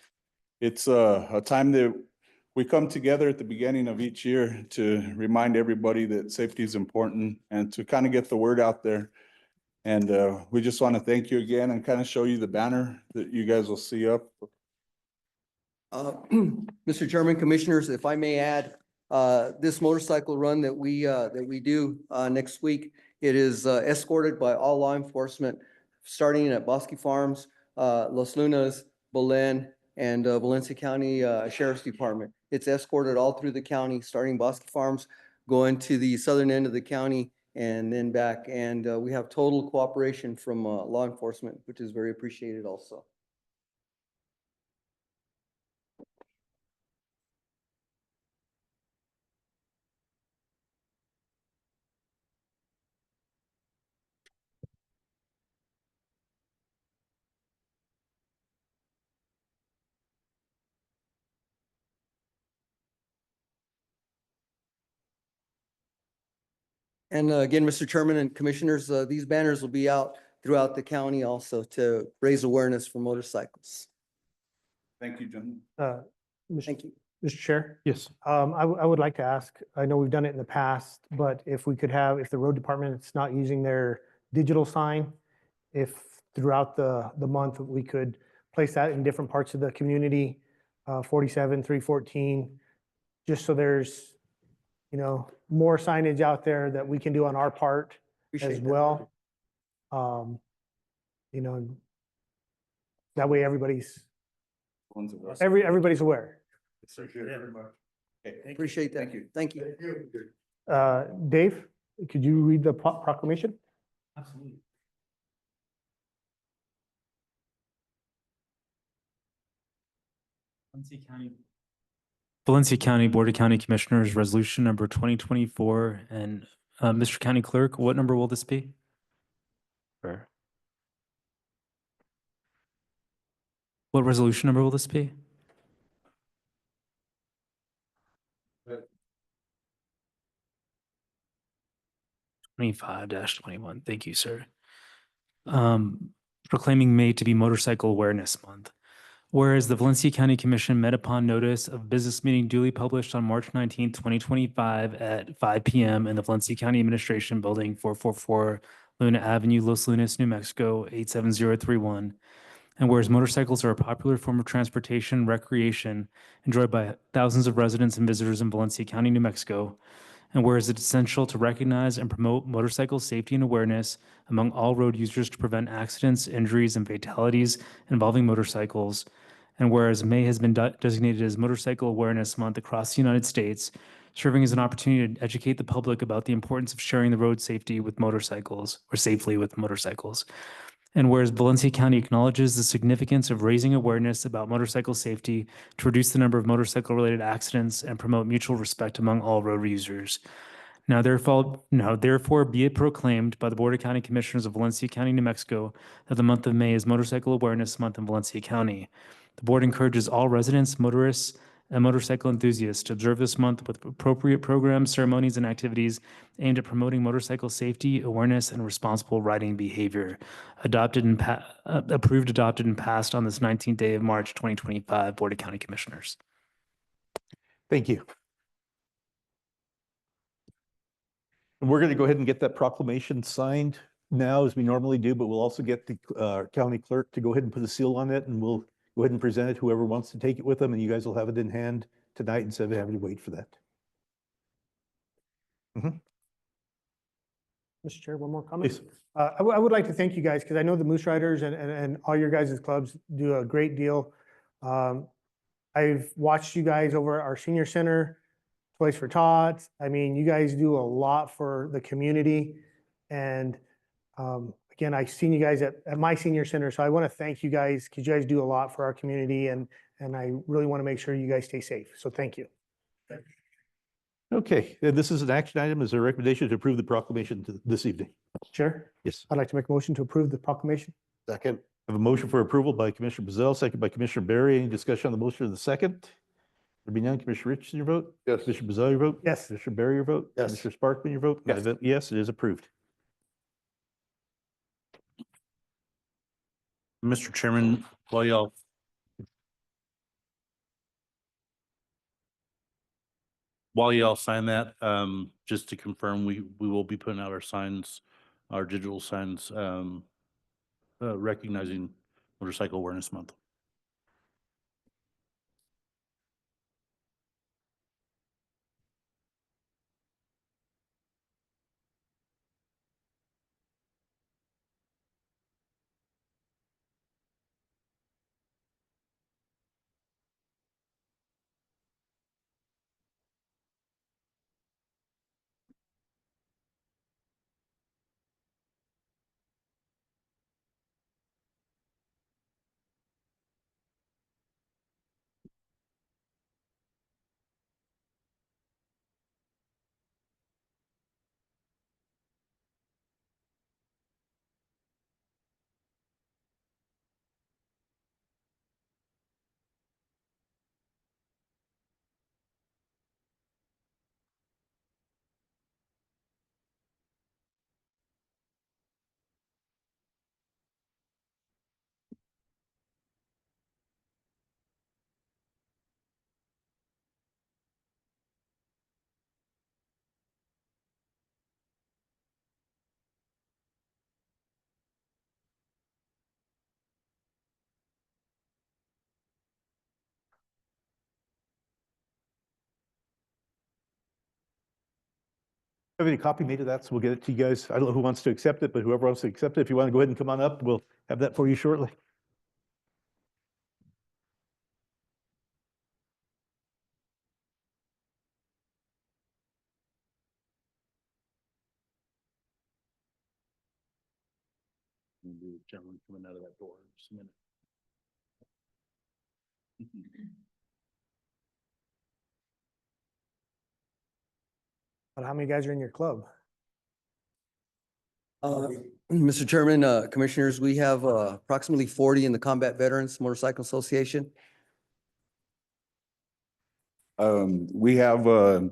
It's a time that we come together at the beginning of each year to remind everybody that safety is important and to kind of get the word out there. And we just want to thank you again and kind of show you the banner that you guys will see up. Mr. Chairman, Commissioners, if I may add, this motorcycle run that we do next week, it is escorted by all law enforcement, starting at BOCC Farms, Los Lunas, Belen, and Valencia County Sheriff's Department. It's escorted all through the county, starting BOCC Farms, going to the southern end of the county, and then back. And we have total cooperation from law enforcement, which is very appreciated also. And again, Mr. Chairman and Commissioners, these banners will be out throughout the county also to raise awareness for motorcycles. Thank you, gentlemen. Thank you. Mr. Chair, Yes. I would like to ask, I know we've done it in the past, but if we could have, if the road department is not using their digital sign, if throughout the month, we could place that in different parts of the community, 47, 314, just so there's, more signage out there that we can do on our part Appreciate as that. well. That way everybody's aware. Appreciate that. Thank you. Thank you. Dave, could you read the proclamation? Absolutely. Valencia County Board of County Commissioners, Resolution number 2024. And Mr. County Clerk, what number will this be? Or what resolution number will this be? 25-21. Thank you, sir. Proclaiming May to be Motorcycle Awareness Month. Whereas the Valencia County Commission met upon notice of business meeting duly published on March 19th, 2025 at 5 p.m. in the Valencia County Administration Building, 444 Luna Avenue, Los Lunas, New Mexico, 87031. And whereas motorcycles are a popular form of transportation and recreation enjoyed by thousands of residents and visitors in Valencia County, New Mexico, and whereas it's essential to recognize and promote motorcycle safety and awareness among all road users to prevent accidents, injuries, and fatalities involving motorcycles, and whereas May has been designated as Motorcycle Awareness Month across the United States, serving as an opportunity to educate the public about the importance of sharing the road safely with motorcycles. And whereas Valencia County acknowledges the significance of raising awareness about motorcycle safety to reduce the number of motorcycle-related accidents and promote mutual respect among all road users. Now therefore be it proclaimed by the Board of County Commissioners of Valencia County, New Mexico, that the month of May is Motorcycle Awareness Month in Valencia County. The board encourages all residents, motorists, and motorcycle enthusiasts to observe this month with appropriate programs, ceremonies, and activities aimed at promoting motorcycle safety, awareness, and responsible riding behavior. Approved, adopted, and passed on this 19th day of March, 2025, Board of County Commissioners. Thank you. And we're going to go ahead and get that proclamation signed now as we normally do, but we'll also get the county clerk to go ahead and put a seal on it, and we'll go ahead and present it, whoever wants to take it with them, and you guys will have it in hand tonight instead of having to wait for that. Mr. Chair, one more comment. Please. I would like to thank you guys because I know the Moose Riders and all your guys' clubs do a great deal. I've watched you guys over at our senior center, Toys for Tots. I mean, you guys do a lot for the community. And again, I've seen you guys at my senior center. So I want to thank you guys because you guys do a lot for our community. And I really want to make sure you guys stay safe. So thank you. Okay, this is an action item. Is there a recommendation to approve the proclamation this evening? Chair? Yes. I'd like to make a motion to approve the proclamation. Second. I have a motion for approval by Commissioner Bazell, second by Commissioner Barry. Any discussion on the motion of the second? There be none. Commissioner Richardson, your vote? Yes. Commissioner Bazell, your vote? Yes. Commissioner Barry, your vote? Yes. Commissioner Sparkman, your vote? Yes. I vote yes, it is approved. Mr. Chairman, while y'all sign that, just to confirm, we will be putting out our signs, our digital signs, recognizing Motorcycle Awareness Month. Have any copy made of that, so we'll get it to you guys. I don't know who wants to accept it, but whoever wants to accept it, if you want to go ahead and come on up, we'll have that for you shortly. Gentleman coming out of that door in just a minute. But how many guys are in your club? Mr. Chairman, Commissioners, we have approximately 40 in the Combat Veterans Motorcycle Association. We have,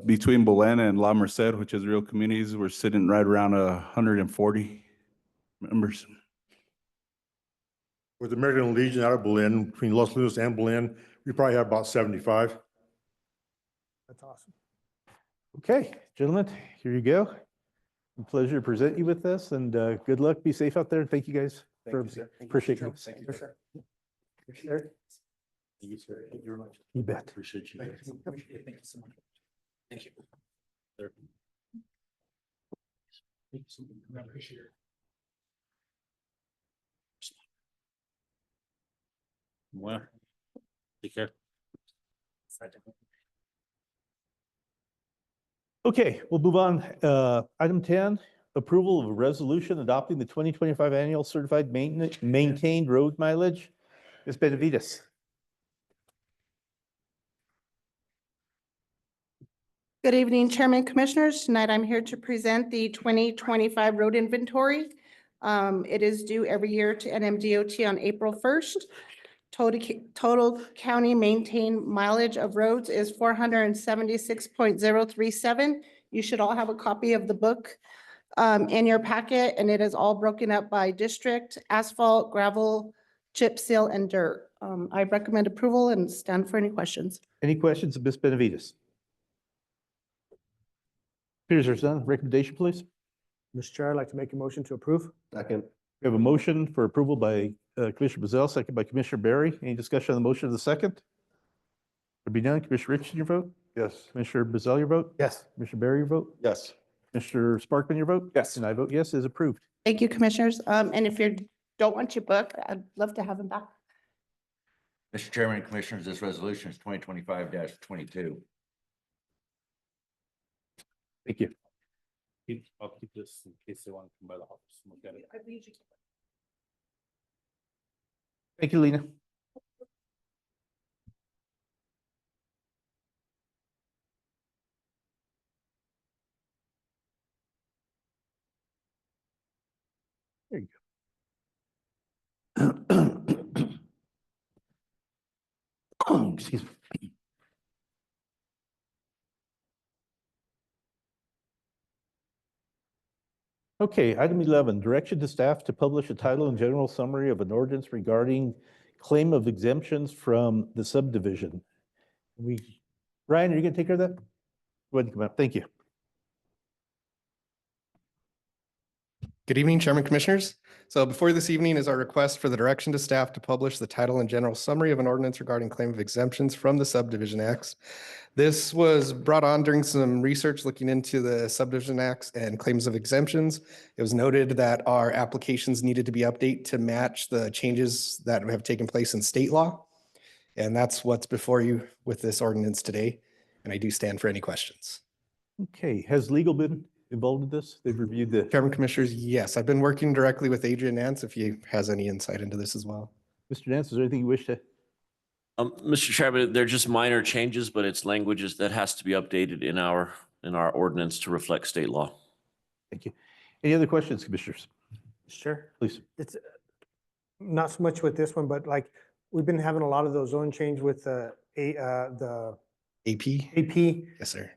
between Bolena and La Merced, which is real communities, we're sitting right around 140 members. With the American Legion out of Berlin, between Los Lunas and Berlin, we probably have about 75. That's awesome. Okay, gentlemen, here you go. A pleasure to present you with this, and good luck. Be safe out there. Thank you guys. Appreciate it. Thank you, sir. Sure. Thank you, sir. Thank you very much. You bet. Appreciate you. Thank you so much. Thank you. There. Thank you so much. I appreciate it. Well, take care. Okay, we'll move on. Item 10, approval of a resolution adopting the 2025 annual certified maintained road mileage. Ms. Benavides. Good evening, Chairman, Commissioners. Tonight I'm here to present the 2025 road inventory. It is due every year to NMDOT on April 1st. Total county maintained mileage of roads is 476.037. You should all have a copy of the book in your packet, and it is all broken up by district, asphalt, gravel, chip seal, and dirt. I recommend approval and stand for any questions. Any questions of Ms. Benavides? Here's there's none. Recommendation, please. Mr. Chair, I'd like to make a motion to approve. Second. We have a motion for approval by Commissioner Bazell, second by Commissioner Barry. Any discussion on the motion of the second? There be none. Commissioner Richardson, your vote? Yes. Commissioner Bazell, your vote? Yes. Commissioner Barry, your vote? Yes. Commissioner Sparkman, your vote? Yes. And I vote yes, is approved. Thank you, Commissioners. And if you don't want your book, I'd love to have them back. Mr. Chairman, Commissioners, this resolution is 2025-22. Thank you. I'll keep this in case they want to come by the office and look at it. Thank you, Lena. There you go. Excuse me. Okay, item 11, direction to staff to publish a title and general summary of an ordinance regarding claim of exemptions from the subdivision. Ryan, are you gonna take care of that? Go ahead and come up. Thank you. Good evening, Chairman, Commissioners. So before this evening is our request for the direction to staff to publish the title and general summary of an ordinance regarding claim of exemptions from the subdivision acts. This was brought on during some research looking into the subdivision acts and claims of exemptions. It was noted that our applications needed to be updated to match the changes that have taken place in state law. And that's what's before you with this ordinance today. And I do stand for any questions. Okay, has legal been involved in this? They've reviewed the. Chairman, Commissioners, yes, I've been working directly with Adrian Nance if he has any insight into this as well. Mr. Nance, is there anything you wish to? Mr. Chairman, they're just minor changes, but it's languages that has to be updated in our ordinance to reflect state law. Thank you. Any other questions, Commissioners? Sure. Please. It's not so much with this one, but like we've been having a lot of those zone change with the AP? AP. Yes, sir.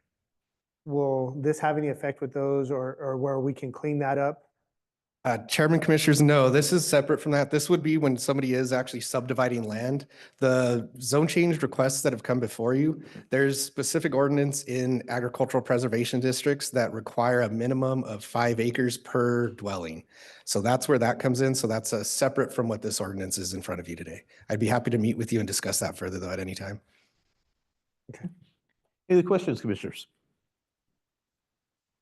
Will this have any effect with those or where we can clean that up? Chairman, Commissioners, no, this is separate from that. This would be when somebody is actually subdividing land. The zone change requests that have come before you, there's specific ordinance in agricultural preservation districts that require a minimum of 5 acres per dwelling. So that's where that comes in. So that's separate from what this ordinance is in front of you today. I'd be happy to meet with you and discuss that further though at any time. Okay. Any other questions, Commissioners?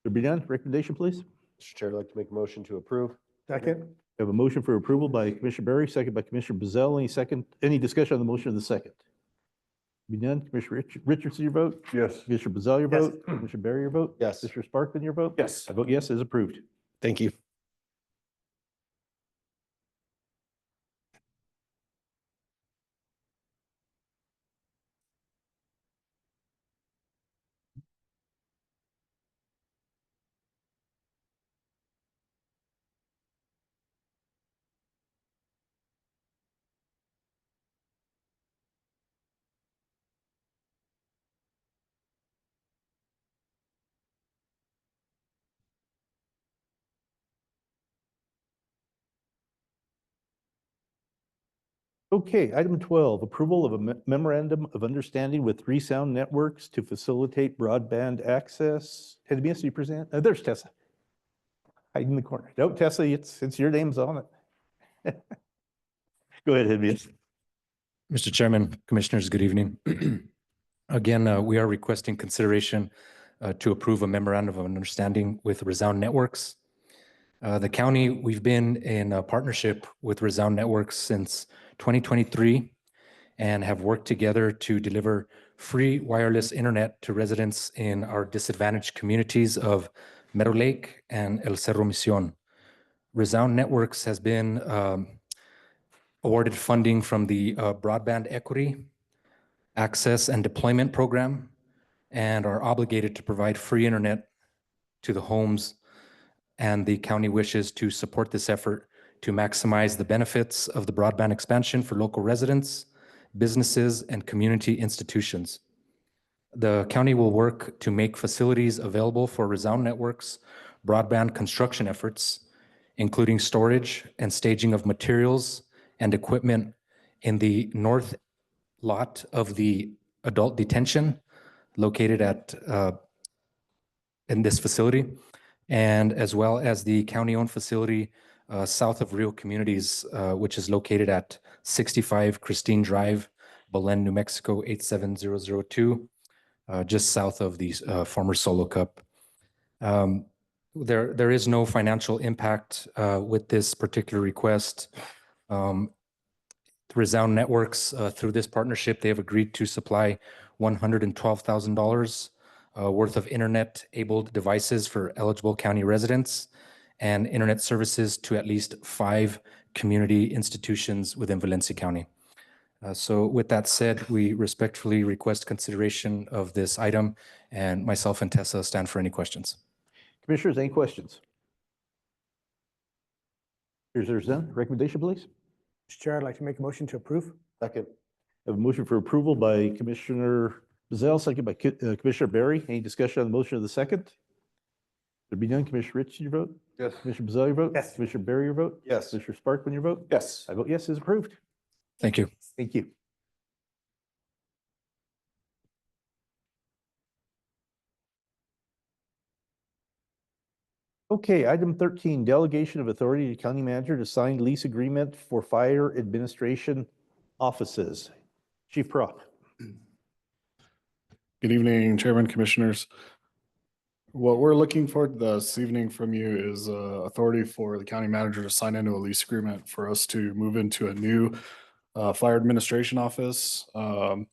There be none, recommendation, please. Mr. Chair, I'd like to make a motion to approve. Second. We have a motion for approval by Commissioner Berry, second by Commissioner Bezell. Any discussion on the motion of the second? Be none. Commissioner Richardson, your vote? Yes. Commissioner Bezell, your Yes. vote? Commissioner Berry, your vote? Yes. Mr. Sparkman, your vote? Yes. I vote yes, it is approved. Thank you. Okay, item 12, approval of a memorandum of understanding with Resound Networks to facilitate broadband access. Hedmias, you present? There's Tessa. Hiding in the corner. No, Tessa, it's your name's on it. Go ahead, Hedmias. Mr. Chairman, Commissioners, good evening. Again, we are requesting consideration to approve a memorandum of understanding with Resound Networks. The county, we've been in a partnership with Resound Networks since 2023 and have worked together to deliver free wireless internet to residents in our disadvantaged communities of Meadow Lake and El Cerro Mission. Resound Networks has been awarded funding from the Broadband Equity, Access and Deployment Program, and are obligated to provide free internet to the homes, and the county wishes to support this effort to maximize the benefits of the broadband expansion for local residents, businesses, and community institutions. The county will work to make facilities available for Resound Networks broadband construction efforts, including storage and staging of materials and equipment in the north lot of the adult detention located in this facility, and as well as the county-owned facility south of Rio Communities, which is located at 65 Christine Drive, Belen, New Mexico, 87002, just south of the former Solo Cup. There is no financial impact with this particular request. Resound Networks, through this partnership, they have agreed to supply $112,000 worth of internet-enabled devices for eligible county residents and internet services to at least 5 community institutions within Valencia County. So with that said, we respectfully request consideration of this item, and myself and Tessa stand for any questions. Commissioners, any questions? There's none. Recommendation, please. Mr. Chair, I'd like to make a motion to approve. Second. I have a motion for approval by Commissioner Bezell, second by Commissioner Berry. Any discussion on the motion of the second? There be none. Commissioner Rich, your vote? Yes. Commissioner Bezell, your vote? Yes. Commissioner Berry, your vote? Yes. Commissioner Sparkman, your vote? Yes. I vote yes, it is approved. Thank you. Thank you. Okay, item 13, delegation of authority to county manager to sign lease agreement for fire administration offices. Chief Prop. Good evening, Chairman, Commissioners. What we're looking for this evening from you is authority for the county manager to sign into a lease agreement for us to move into a new fire administration office. Over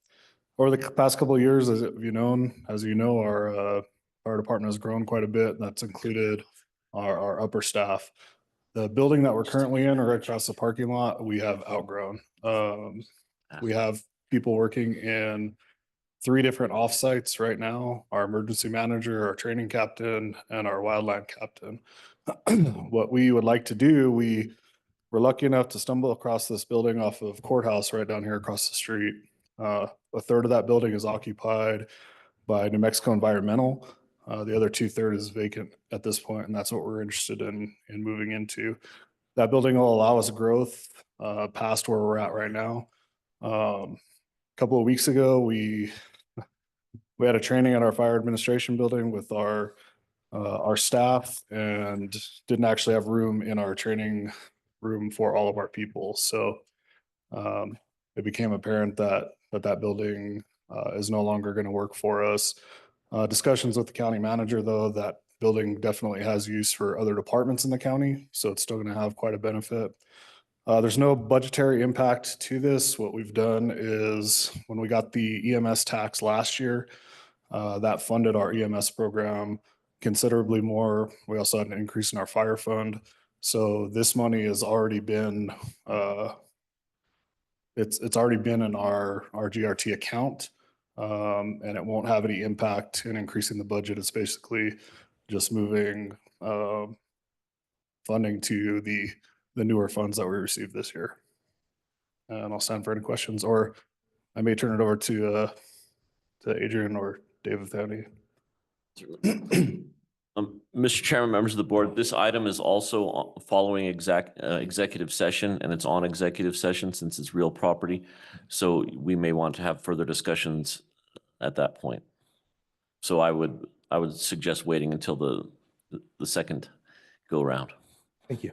the past couple of years, as you know, our fire department has grown quite a bit. That's included our upper staff. The building that we're currently in, right across the parking lot, we have outgrown. We have people working in 3 different offsites right now: our emergency manager, our training captain, and our wildland captain. What we would like to do, we were lucky enough to stumble across this building off of Courthouse right down here across the street. A third of that building is occupied by New Mexico Environmental. The other 2/3 is vacant at this point, and that's what we're interested in moving into. That building will allow us growth past where we're at right now. A couple of weeks ago, we had a training at our fire administration building with our staff, and didn't actually have room in our training room for all of our people. So it became apparent that building is no longer going to work for us. Discussions with the county manager, though, that building definitely has use for other departments in the county, so it's still going to have quite a benefit. There's no budgetary impact to this. What we've done is when we got the EMS tax last year, that funded our EMS program considerably more. We also had an increase in our fire fund. So this money has already been, it's already been in our GRT account. And it won't have any impact in increasing the budget. It's basically just moving, funding to the newer funds that we received this year. And I'll stand for any questions, or I may turn it over to Adrian or David if they have any. Mr. Chairman, members of the board, this item is also following executive session, and it's on executive session since it's real property. So we may want to have further discussions at that point. So I would suggest waiting until the second go round. Thank you.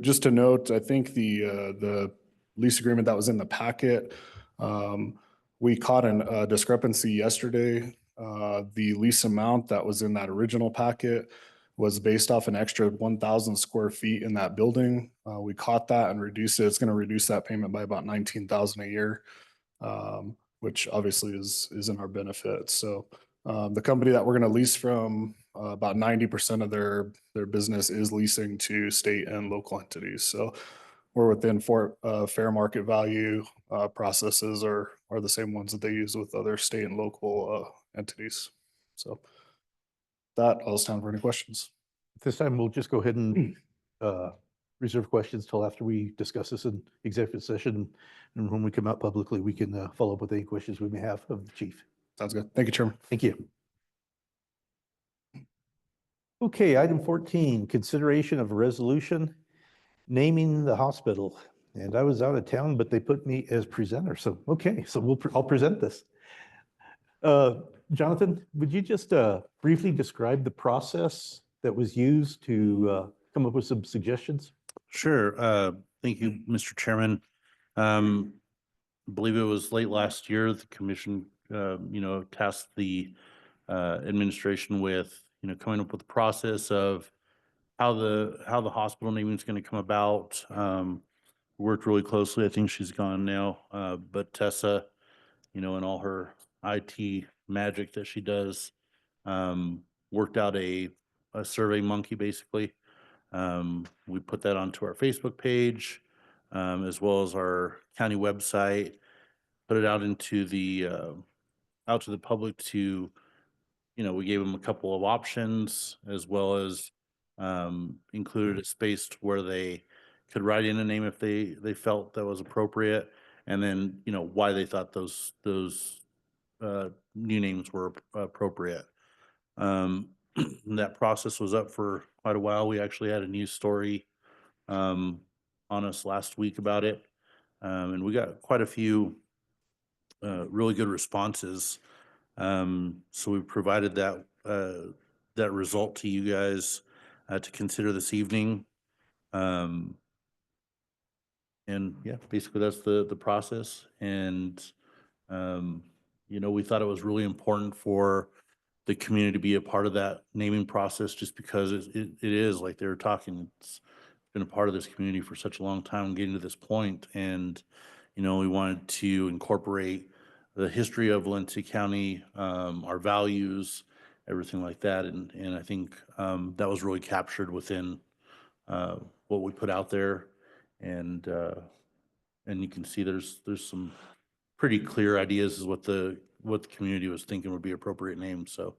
Just to note, I think the lease agreement that was in the packet, we caught a discrepancy yesterday. The lease amount that was in that original packet was based off an extra 1,000 square feet in that building. We caught that and reduced it. It's going to reduce that payment by about $19,000 a year, which obviously is in our benefit. So the company that we're going to lease from, about 90% of their business is leasing to state and local entities. So we're within fair market value. Processes are the same ones that they use with other state and local entities. So that, I'll stand for any questions. At this time, we'll just go ahead and reserve questions till after we discuss this in executive session. And when we come out publicly, we can follow up with any questions we may have of the chief. Sounds good. Thank you, Chairman. Thank you. Okay, item 14, consideration of a resolution naming the hospital. And I was out of town, but they put me as presenter. So, okay, so I'll present this. Jonathan, would you just briefly describe the process that was used to come up with some suggestions? Sure. Thank you, Mr. Chairman. I believe it was late last year, the commission, tasked the administration with, coming up with a process of how the hospital naming is going to come about. Worked really closely. I think she's gone now, but Tessa, in all her IT magic that she does, worked out a survey monkey basically. We put that onto our Facebook page, as well as our county website, put it out into out to the public to, we gave them a couple of options, as well as included a space where they could write in a name if they felt that was appropriate, and then, why they thought those new names were appropriate. That process was up for quite a while. We actually had a news story on us last week about it, and we got quite a few really good responses. So we provided that result to you guys to consider this evening. And yeah, basically that's the process. And we thought it was really important for the community to be a part of that naming process, just because it is, like they were talking, it's been a part of this community for such a long time, getting to this point. And we wanted to incorporate the history of Valencia County, our values, everything like that. And I think that was really captured within what we put out there. And you can see there's some pretty clear ideas as what the community was thinking would be appropriate names. So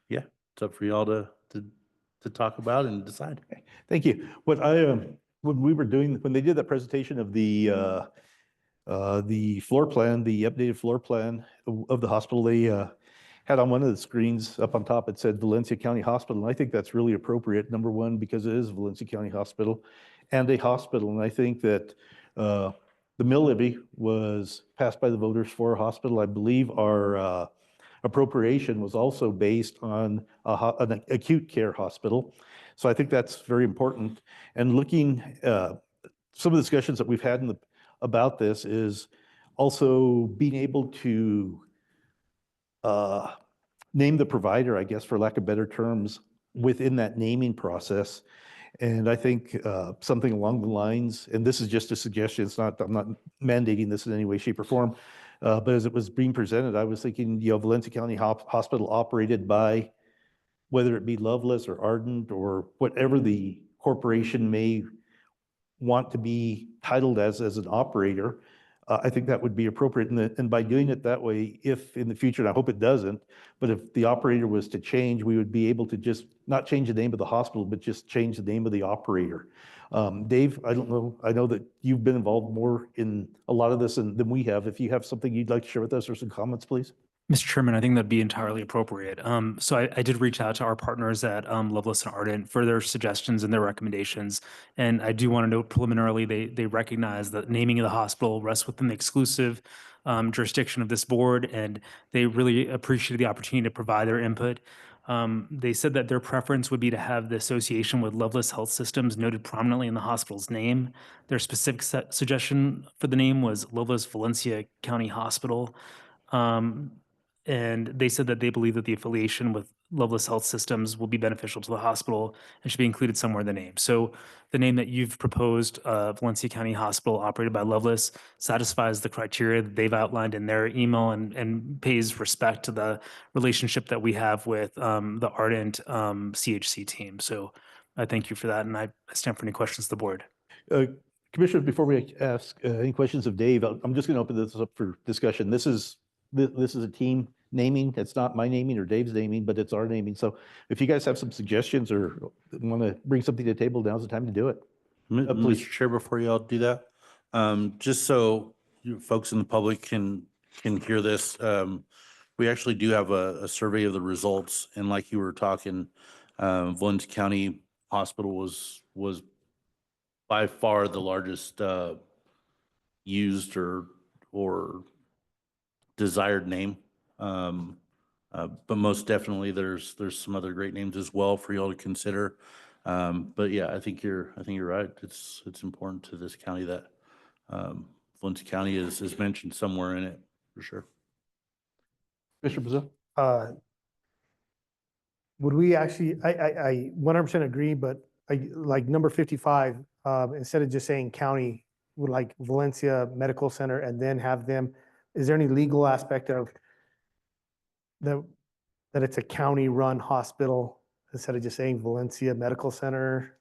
yeah, it's up for y'all to talk about and decide. Thank you. When they did that presentation of the floor plan, the updated floor plan of the hospital, they had on one of the screens up on top, it said Valencia County Hospital. And I think that's really appropriate. Number one, because it is Valencia County Hospital and a hospital. And I think that the mill levy was passed by the voters for a hospital. I believe our appropriation was also based on an acute care hospital. So I think that's very important. And looking, some of the discussions that we've had about this is also being able to name the provider, I guess, for lack of better terms, within that naming process. And I think something along the lines, and this is just a suggestion, I'm not mandating this in any way, shape, or form, but as it was being presented, I was thinking, Valencia County Hospital operated by, whether it be Loveless or Ardent or whatever the corporation may want to be titled as an operator, I think that would be appropriate. And by doing it that way, if in the future, and I hope it doesn't, but if the operator was to change, we would be able to just not change the name of the hospital, but just change the name of the operator. Dave, I don't know, I know that you've been involved more in a lot of this than we have. If you have something you'd like to share with us or some comments, please. Mr. Chairman, I think that'd be entirely appropriate. So I did reach out to our partners at Loveless and Ardent for their suggestions and their recommendations. And I do want to note preliminarily, they recognize that naming of the hospital rests within the exclusive jurisdiction of this board, and they really appreciated the opportunity to provide their input. They said that their preference would be to have the association with Loveless Health Systems noted prominently in the hospital's name. Their specific suggestion for the name was Loveless Valencia County Hospital. And they said that they believe that the affiliation with Loveless Health Systems will be beneficial to the hospital and should be included somewhere in the name. So the name that you've proposed, Valencia County Hospital operated by Loveless, satisfies the criteria that they've outlined in their email and pays respect to the relationship that we have with the Ardent CHC team. So I thank you for that, and I stand for any questions to the board. Commissioner, before we ask any questions of Dave, I'm just going to open this up for discussion. This is a team naming. It's not my naming or Dave's naming, but it's our naming. So if you guys have some suggestions or want to bring something to the table, now's the time to do it. Please. Mr. Chair, before y'all do that, just so you folks in the public can hear this, we actually do have a survey of the results, and like you were talking, Valencia County Hospital was by far the largest used or desired name. But most definitely there's some other great names as well for y'all to consider. But yeah, I think you're right. It's important to this county that Valencia County is mentioned somewhere in it for sure. Commissioner Brazil? Would we actually, I 100% agree, but like number 55, instead of just saying county, would like Valencia Medical Center and then have them, is there any legal aspect of that it's a county-run hospital instead of just saying Valencia Medical Center?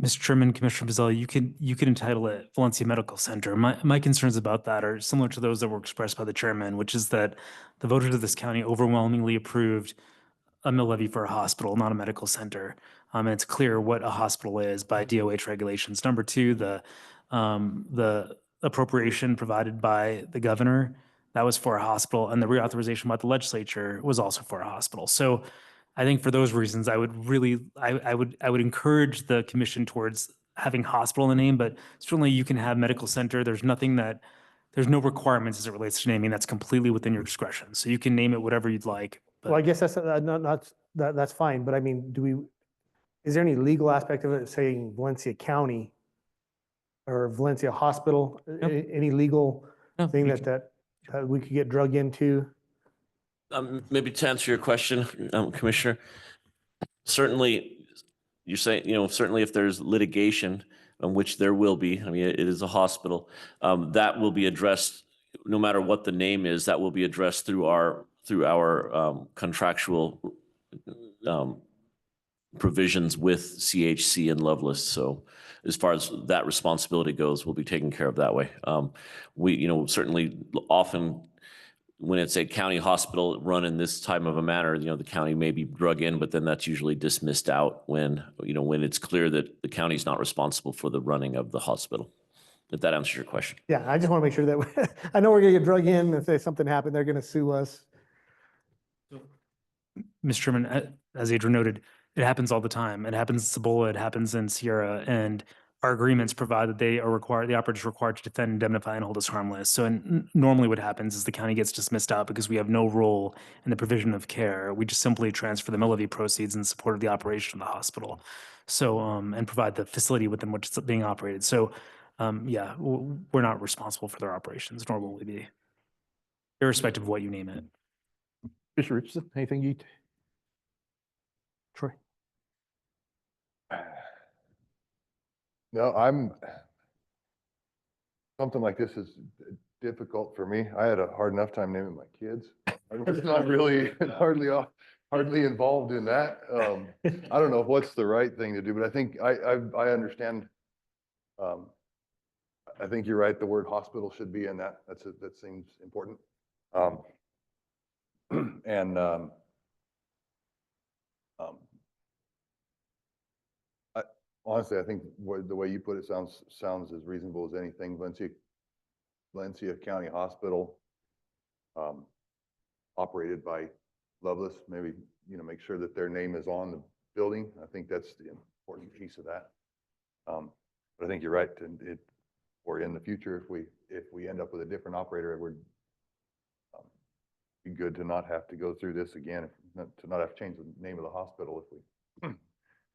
Mr. Chairman, Commissioner Vizela, you can entitle it Valencia Medical Center. My concerns about that are similar to those that were expressed by the chairman, which is that the voters of this county overwhelmingly approved a mill levy for a hospital, not a medical center. And it's clear what a hospital is by DOH regulations. Number two, the appropriation provided by the governor, that was for a hospital, and the reauthorization by the legislature was also for a hospital. So I think for those reasons, I would encourage the commission towards having hospital in the name, but certainly you can have medical center. There's no requirements as it relates to naming. That's completely within your discretion. So you can name it whatever you'd like. But Well, I guess that's fine, but I mean, is there any legal aspect of it saying Valencia County or Valencia Hospital? Any legal thing that we could get drug into? Maybe to answer your question, Commissioner, certainly you're saying, certainly if there's litigation, which there will be, I mean, it is a hospital, that will be addressed, no matter what the name is, that will be addressed through our contractual provisions with CHC and Loveless. So as far as that responsibility goes, we'll be taken care of that way. We, certainly often when it's a county hospital run in this type of a manner, the county may be drug in, but then that's usually dismissed out when it's clear that the county's not responsible for the running of the hospital. If that answers your question. Yeah, I just want to make sure that I know we're going to get drug in. If there's something happened, they're going to sue us. Mr. Chairman, as Adrian noted, it happens all the time. It happens in Cibola, it happens in Sierra, and our agreements provide that the operator is required to defend, indemnify, and hold us harmless. So normally what happens is the county gets dismissed out because we have no role in the provision of care. We just simply transfer the mill levy proceeds in support of the operation of the hospital. So, and provide the facility within which it's being operated. So, yeah, we're not responsible for their operations, nor will we be, irrespective of what you name it. Commissioner Richardson, anything you? Troy? No, something like this is difficult for me. I had a hard enough time naming my kids. I was not really hardly involved in that. I don't know what's the right thing to do, but I think I understand. I think you're right. The word hospital should be in that. That seems important. And honestly, I think the way you put it sounds as reasonable as anything. Valencia County Hospital, operated by Loveless, maybe, make sure that their name is on the building. I think that's the important piece of that. But I think you're right. Or in the future, if we end up with a different operator, it would be good to not have to go through this again, to not have to change the name of the hospital if we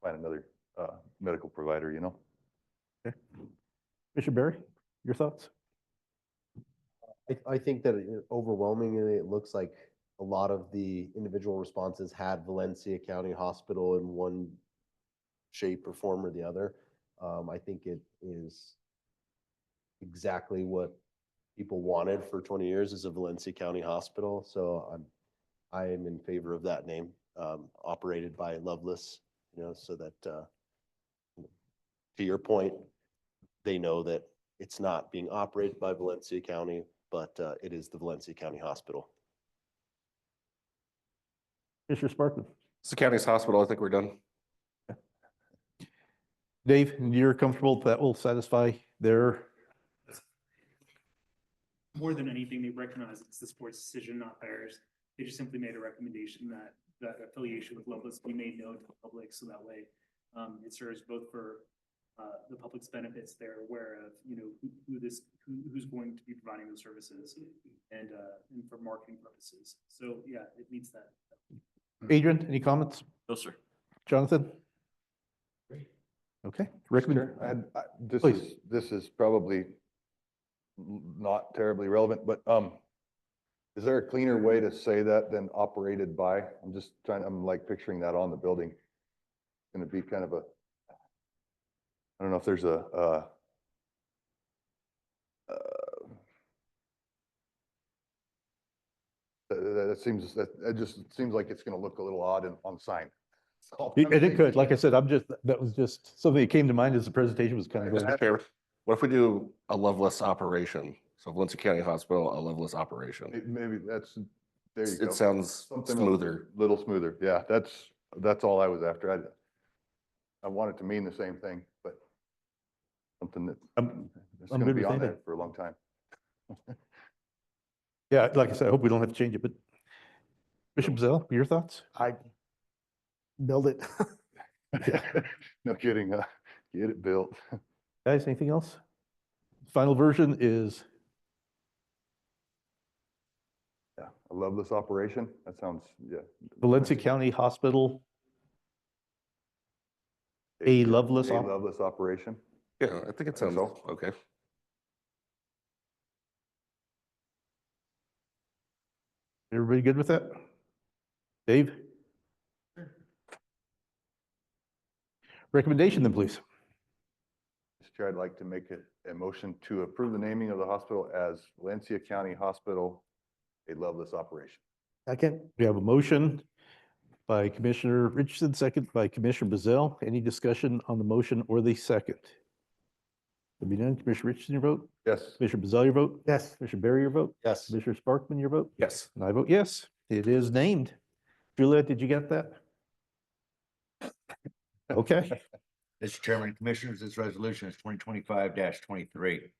find another medical provider, Okay. Commissioner Berry, your thoughts? I think that overwhelmingly, it looks like a lot of the individual responses had Valencia County Hospital in one shape or form or the other. I think it is exactly what people wanted for 20 years is a Valencia County Hospital. So I am in favor of that name, operated by Loveless, so that, to your point, they know that it's not being operated by Valencia County, but it is the Valencia County Hospital. Commissioner Sparkman? It's the county's hospital. I think we're done. Dave, you're comfortable that will satisfy their? More than anything, they recognize it's the board's decision, not theirs. They just simply made a recommendation that affiliation with Loveless be made known to the public, so that way it serves both for the public's benefits. They're aware of who's going to be providing those services, and for marketing purposes. So yeah, it meets that. Adrian, any comments? No, sir. Jonathan? Okay. Recommend. This is probably not terribly relevant, but is there a cleaner way to say that than operated by? I'm like picturing that on the building. It's going to be kind of I don't know if there's it just seems like it's going to look a little odd on sign. It could, like I said, that was just something that came to mind as the presentation was kind of going. What if we do a Loveless operation? So Valencia County Hospital, a Loveless operation. Maybe there you go. It sounds smoother. Little smoother. Yeah, that's all I was after. I want it to mean the same thing, but something that it's going to be on there for a long time. Yeah, like I said, I hope we don't have to change it, but Bishop Zell, your thoughts? I build it. No kidding. Get it built. Guys, anything else? Final version is? Yeah, a Loveless operation. That sounds, yeah. Valencia County Hospital. A Loveless operation. Yeah, I think it sounds okay. Everybody good with that? Dave? Recommendation then, please. Mr. Chair, I'd like to make a motion to approve the naming of the hospital as Valencia County Hospital, a Loveless operation. Second. We have a motion by Commissioner Richardson, second by Commissioner Bazell. Any discussion on the motion or the second? There be none. Commissioner Richardson, your vote? Yes. Commissioner Bazell, your vote? Yes. Commissioner Berry, your vote? Yes. Commissioner Sparkman, your vote? Yes. And I vote yes. It is named. Juliet, did you get that? Okay. Mr. Chairman, Commissioners, this resolution is 2025-23.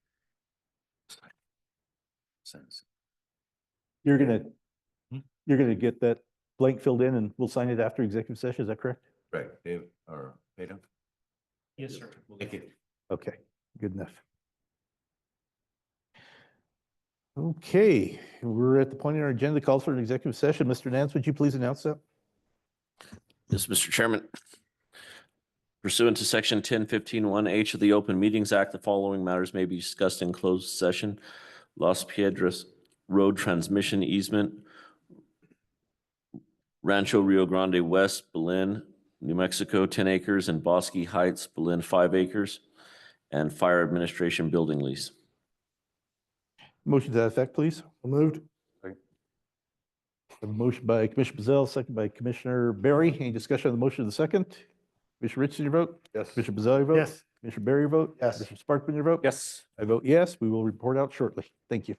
You're gonna get that blank filled in and we'll sign it after executive session. Is that correct? Right, Dave, or Peter? Yes, sir. Thank you. Okay, good enough. Okay, we're at the point in our agenda that calls for an executive session. Mr. Nance, would you please announce that? Yes, Mr. Chairman. Pursuant to section 1015(1)H of the Open Meetings Act, the following matters may be discussed in closed session. Las Piedras Road Transmission Easement, Rancho Rio Grande West, Belen, New Mexico, 10 acres, and Bosque Heights, Belen, 5 acres, and fire administration building lease. Motion to that effect, please. Moved. A motion by Commissioner Bazell, second by Commissioner Barry. Any discussion on the motion of the second? Commissioner Richardson, your vote? Yes. Commissioner Bazell, your vote? Yes. Commissioner Barry, your vote? Yes. Commissioner Sparkman, your vote? Yes. I vote yes. We will report out shortly. Thank you.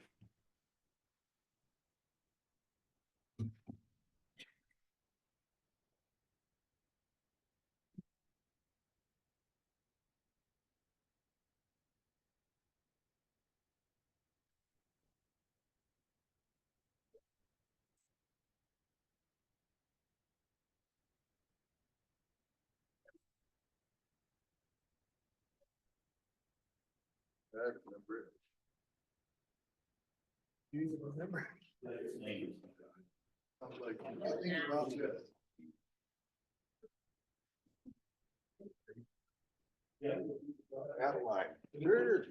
Adeline. Sure.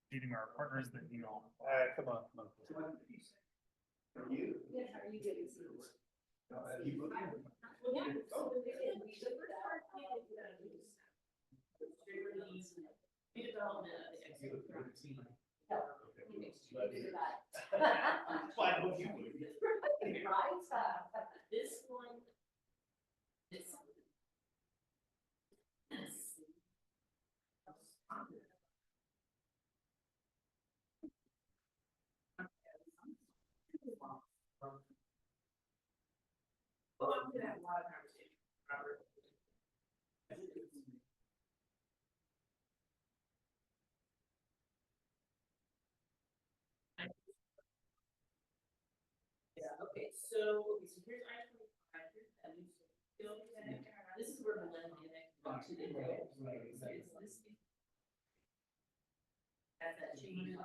Meeting our partners that, you know. Come on, come on. Okay, so here's I-25, here's this is where Valencia, that change.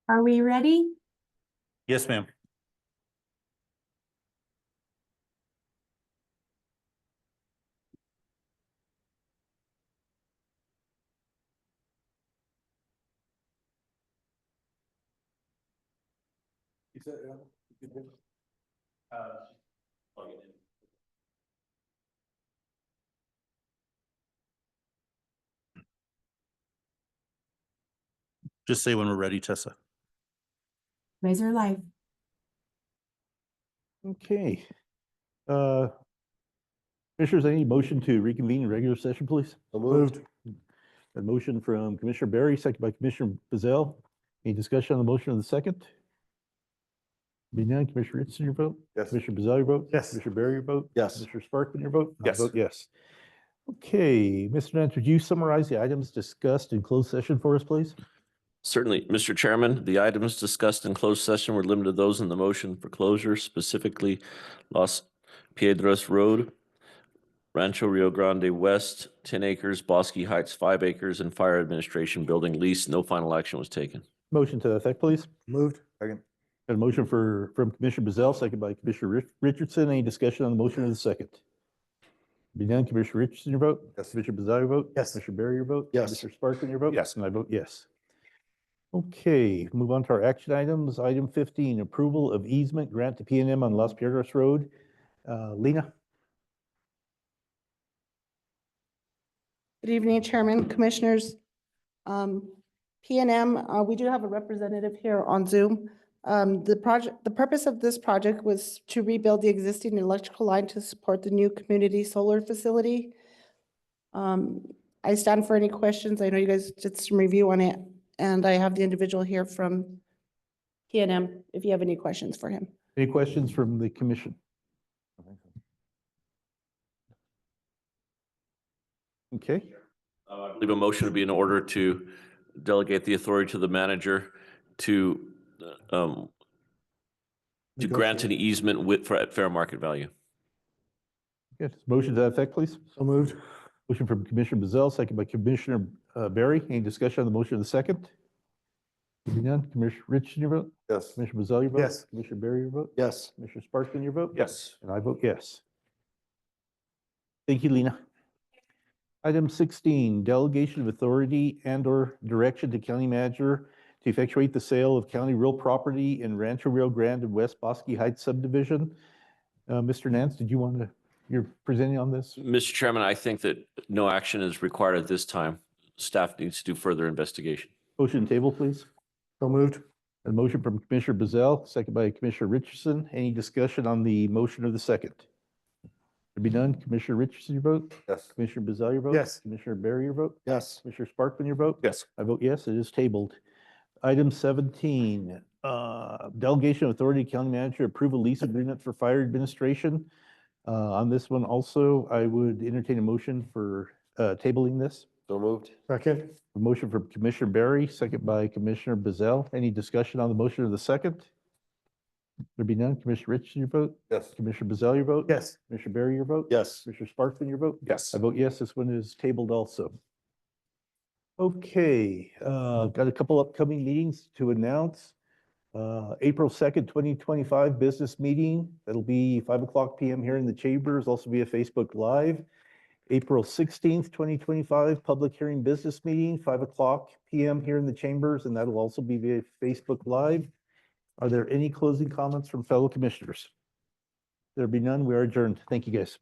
Are we ready? Yes, ma'am. Just say when we're ready, Tessa. Razor live. Okay. Commissioners, I need a motion to reconvene in regular session, please. So moved. A motion from Commissioner Barry, second by Commissioner Bazell. Any discussion on the motion of the second? Being none, Commissioner Richardson, your vote? Yes. Commissioner Bazell, your vote? Yes. Commissioner Barry, your vote? Yes. Commissioner Sparkman, your vote? I Yes. vote yes. Okay, Mr. Nance, would you summarize the items discussed in closed session for us, please? Certainly, Mr. Chairman, the items discussed in closed session were limited to those in the motion for closure, specifically Los Piedras Road, Rancho Rio Grande West, 10 acres, Bosque Heights, 5 acres, and fire administration building lease. No final action was taken. Motion to that effect, please. Moved. Second. Got a motion from Commissioner Bazell, second by Commissioner Richardson. Any discussion on the motion of the second? Be none, Commissioner Richardson, your vote? Yes. Commissioner Bazell, your vote? Yes. Commissioner Barry, your vote? Yes. Commissioner Sparkman, your vote? Yes. And I vote yes. Okay, move on to our action items. Item 15, approval of easement grant to P&M on Las Piedras Road. Lena? Good evening, Chairman, Commissioners. PNM, we do have a representative here on Zoom. The purpose of this project was to rebuild the existing electrical line to support the new community solar facility. I stand for any questions. I know you guys did some review on it, and I have the individual here from PNM if you have any questions for him. Any questions from the commission? Okay, I believe a motion would be in order to delegate the authority to the manager to grant an easement at fair market value. good. Motion to that effect, please. So moved. Motion from Commissioner Bazell, second by Commissioner Barry. Any discussion on the motion of the second? Hearing none. Commissioner Richardson, your vote? Yes. Commissioner Bazell, your vote? Yes. Commissioner Barry, your vote? Yes. Commissioner Sparkman, your vote? Yes. And I vote yes. Thank you, Lena. Item 16, delegation of authority and/or direction to county manager to effectuate the sale of county real property in Rancho Rio Grande and West Bosque Heights subdivision. Mr. Nance, you're presenting on this? Mr. Chairman, I think that no action is required at this time. Staff needs to do further investigation. Motion table, please. So moved. A motion from Commissioner Bazell, second by Commissioner Richardson. Any discussion on the motion of the second? There be none. Commissioner Richardson, your vote? Yes. Commissioner Bazell, your vote? Yes. Commissioner Barry, your vote? Yes. Commissioner Sparkman, your vote? Yes. I vote yes, it is tabled. Item 17, delegation of authority to county manager approve a lease agreement for fire administration. On this one also, I would entertain a motion for tabling this. So moved. Second. A motion from Commissioner Barry, second by Commissioner Bazell. Any discussion on the motion of the second? There be none. Commissioner Richardson, your vote? Yes. Commissioner Bazell, your vote? Yes. Commissioner Barry, your vote? Yes. Commissioner Sparkman, your vote? Yes. I vote yes, this one is tabled also. Okay, got a couple upcoming meetings to announce. April 2nd, 2025 business meeting. That'll be 5:00 p.m. here in the chambers, also via Facebook Live. April 16th, 2025 public hearing business meeting, 5:00 p.m. here in the chambers, and that'll also be via Facebook Live. Are there any closing comments from fellow commissioners? There be none. We are adjourned. Thank you, guys.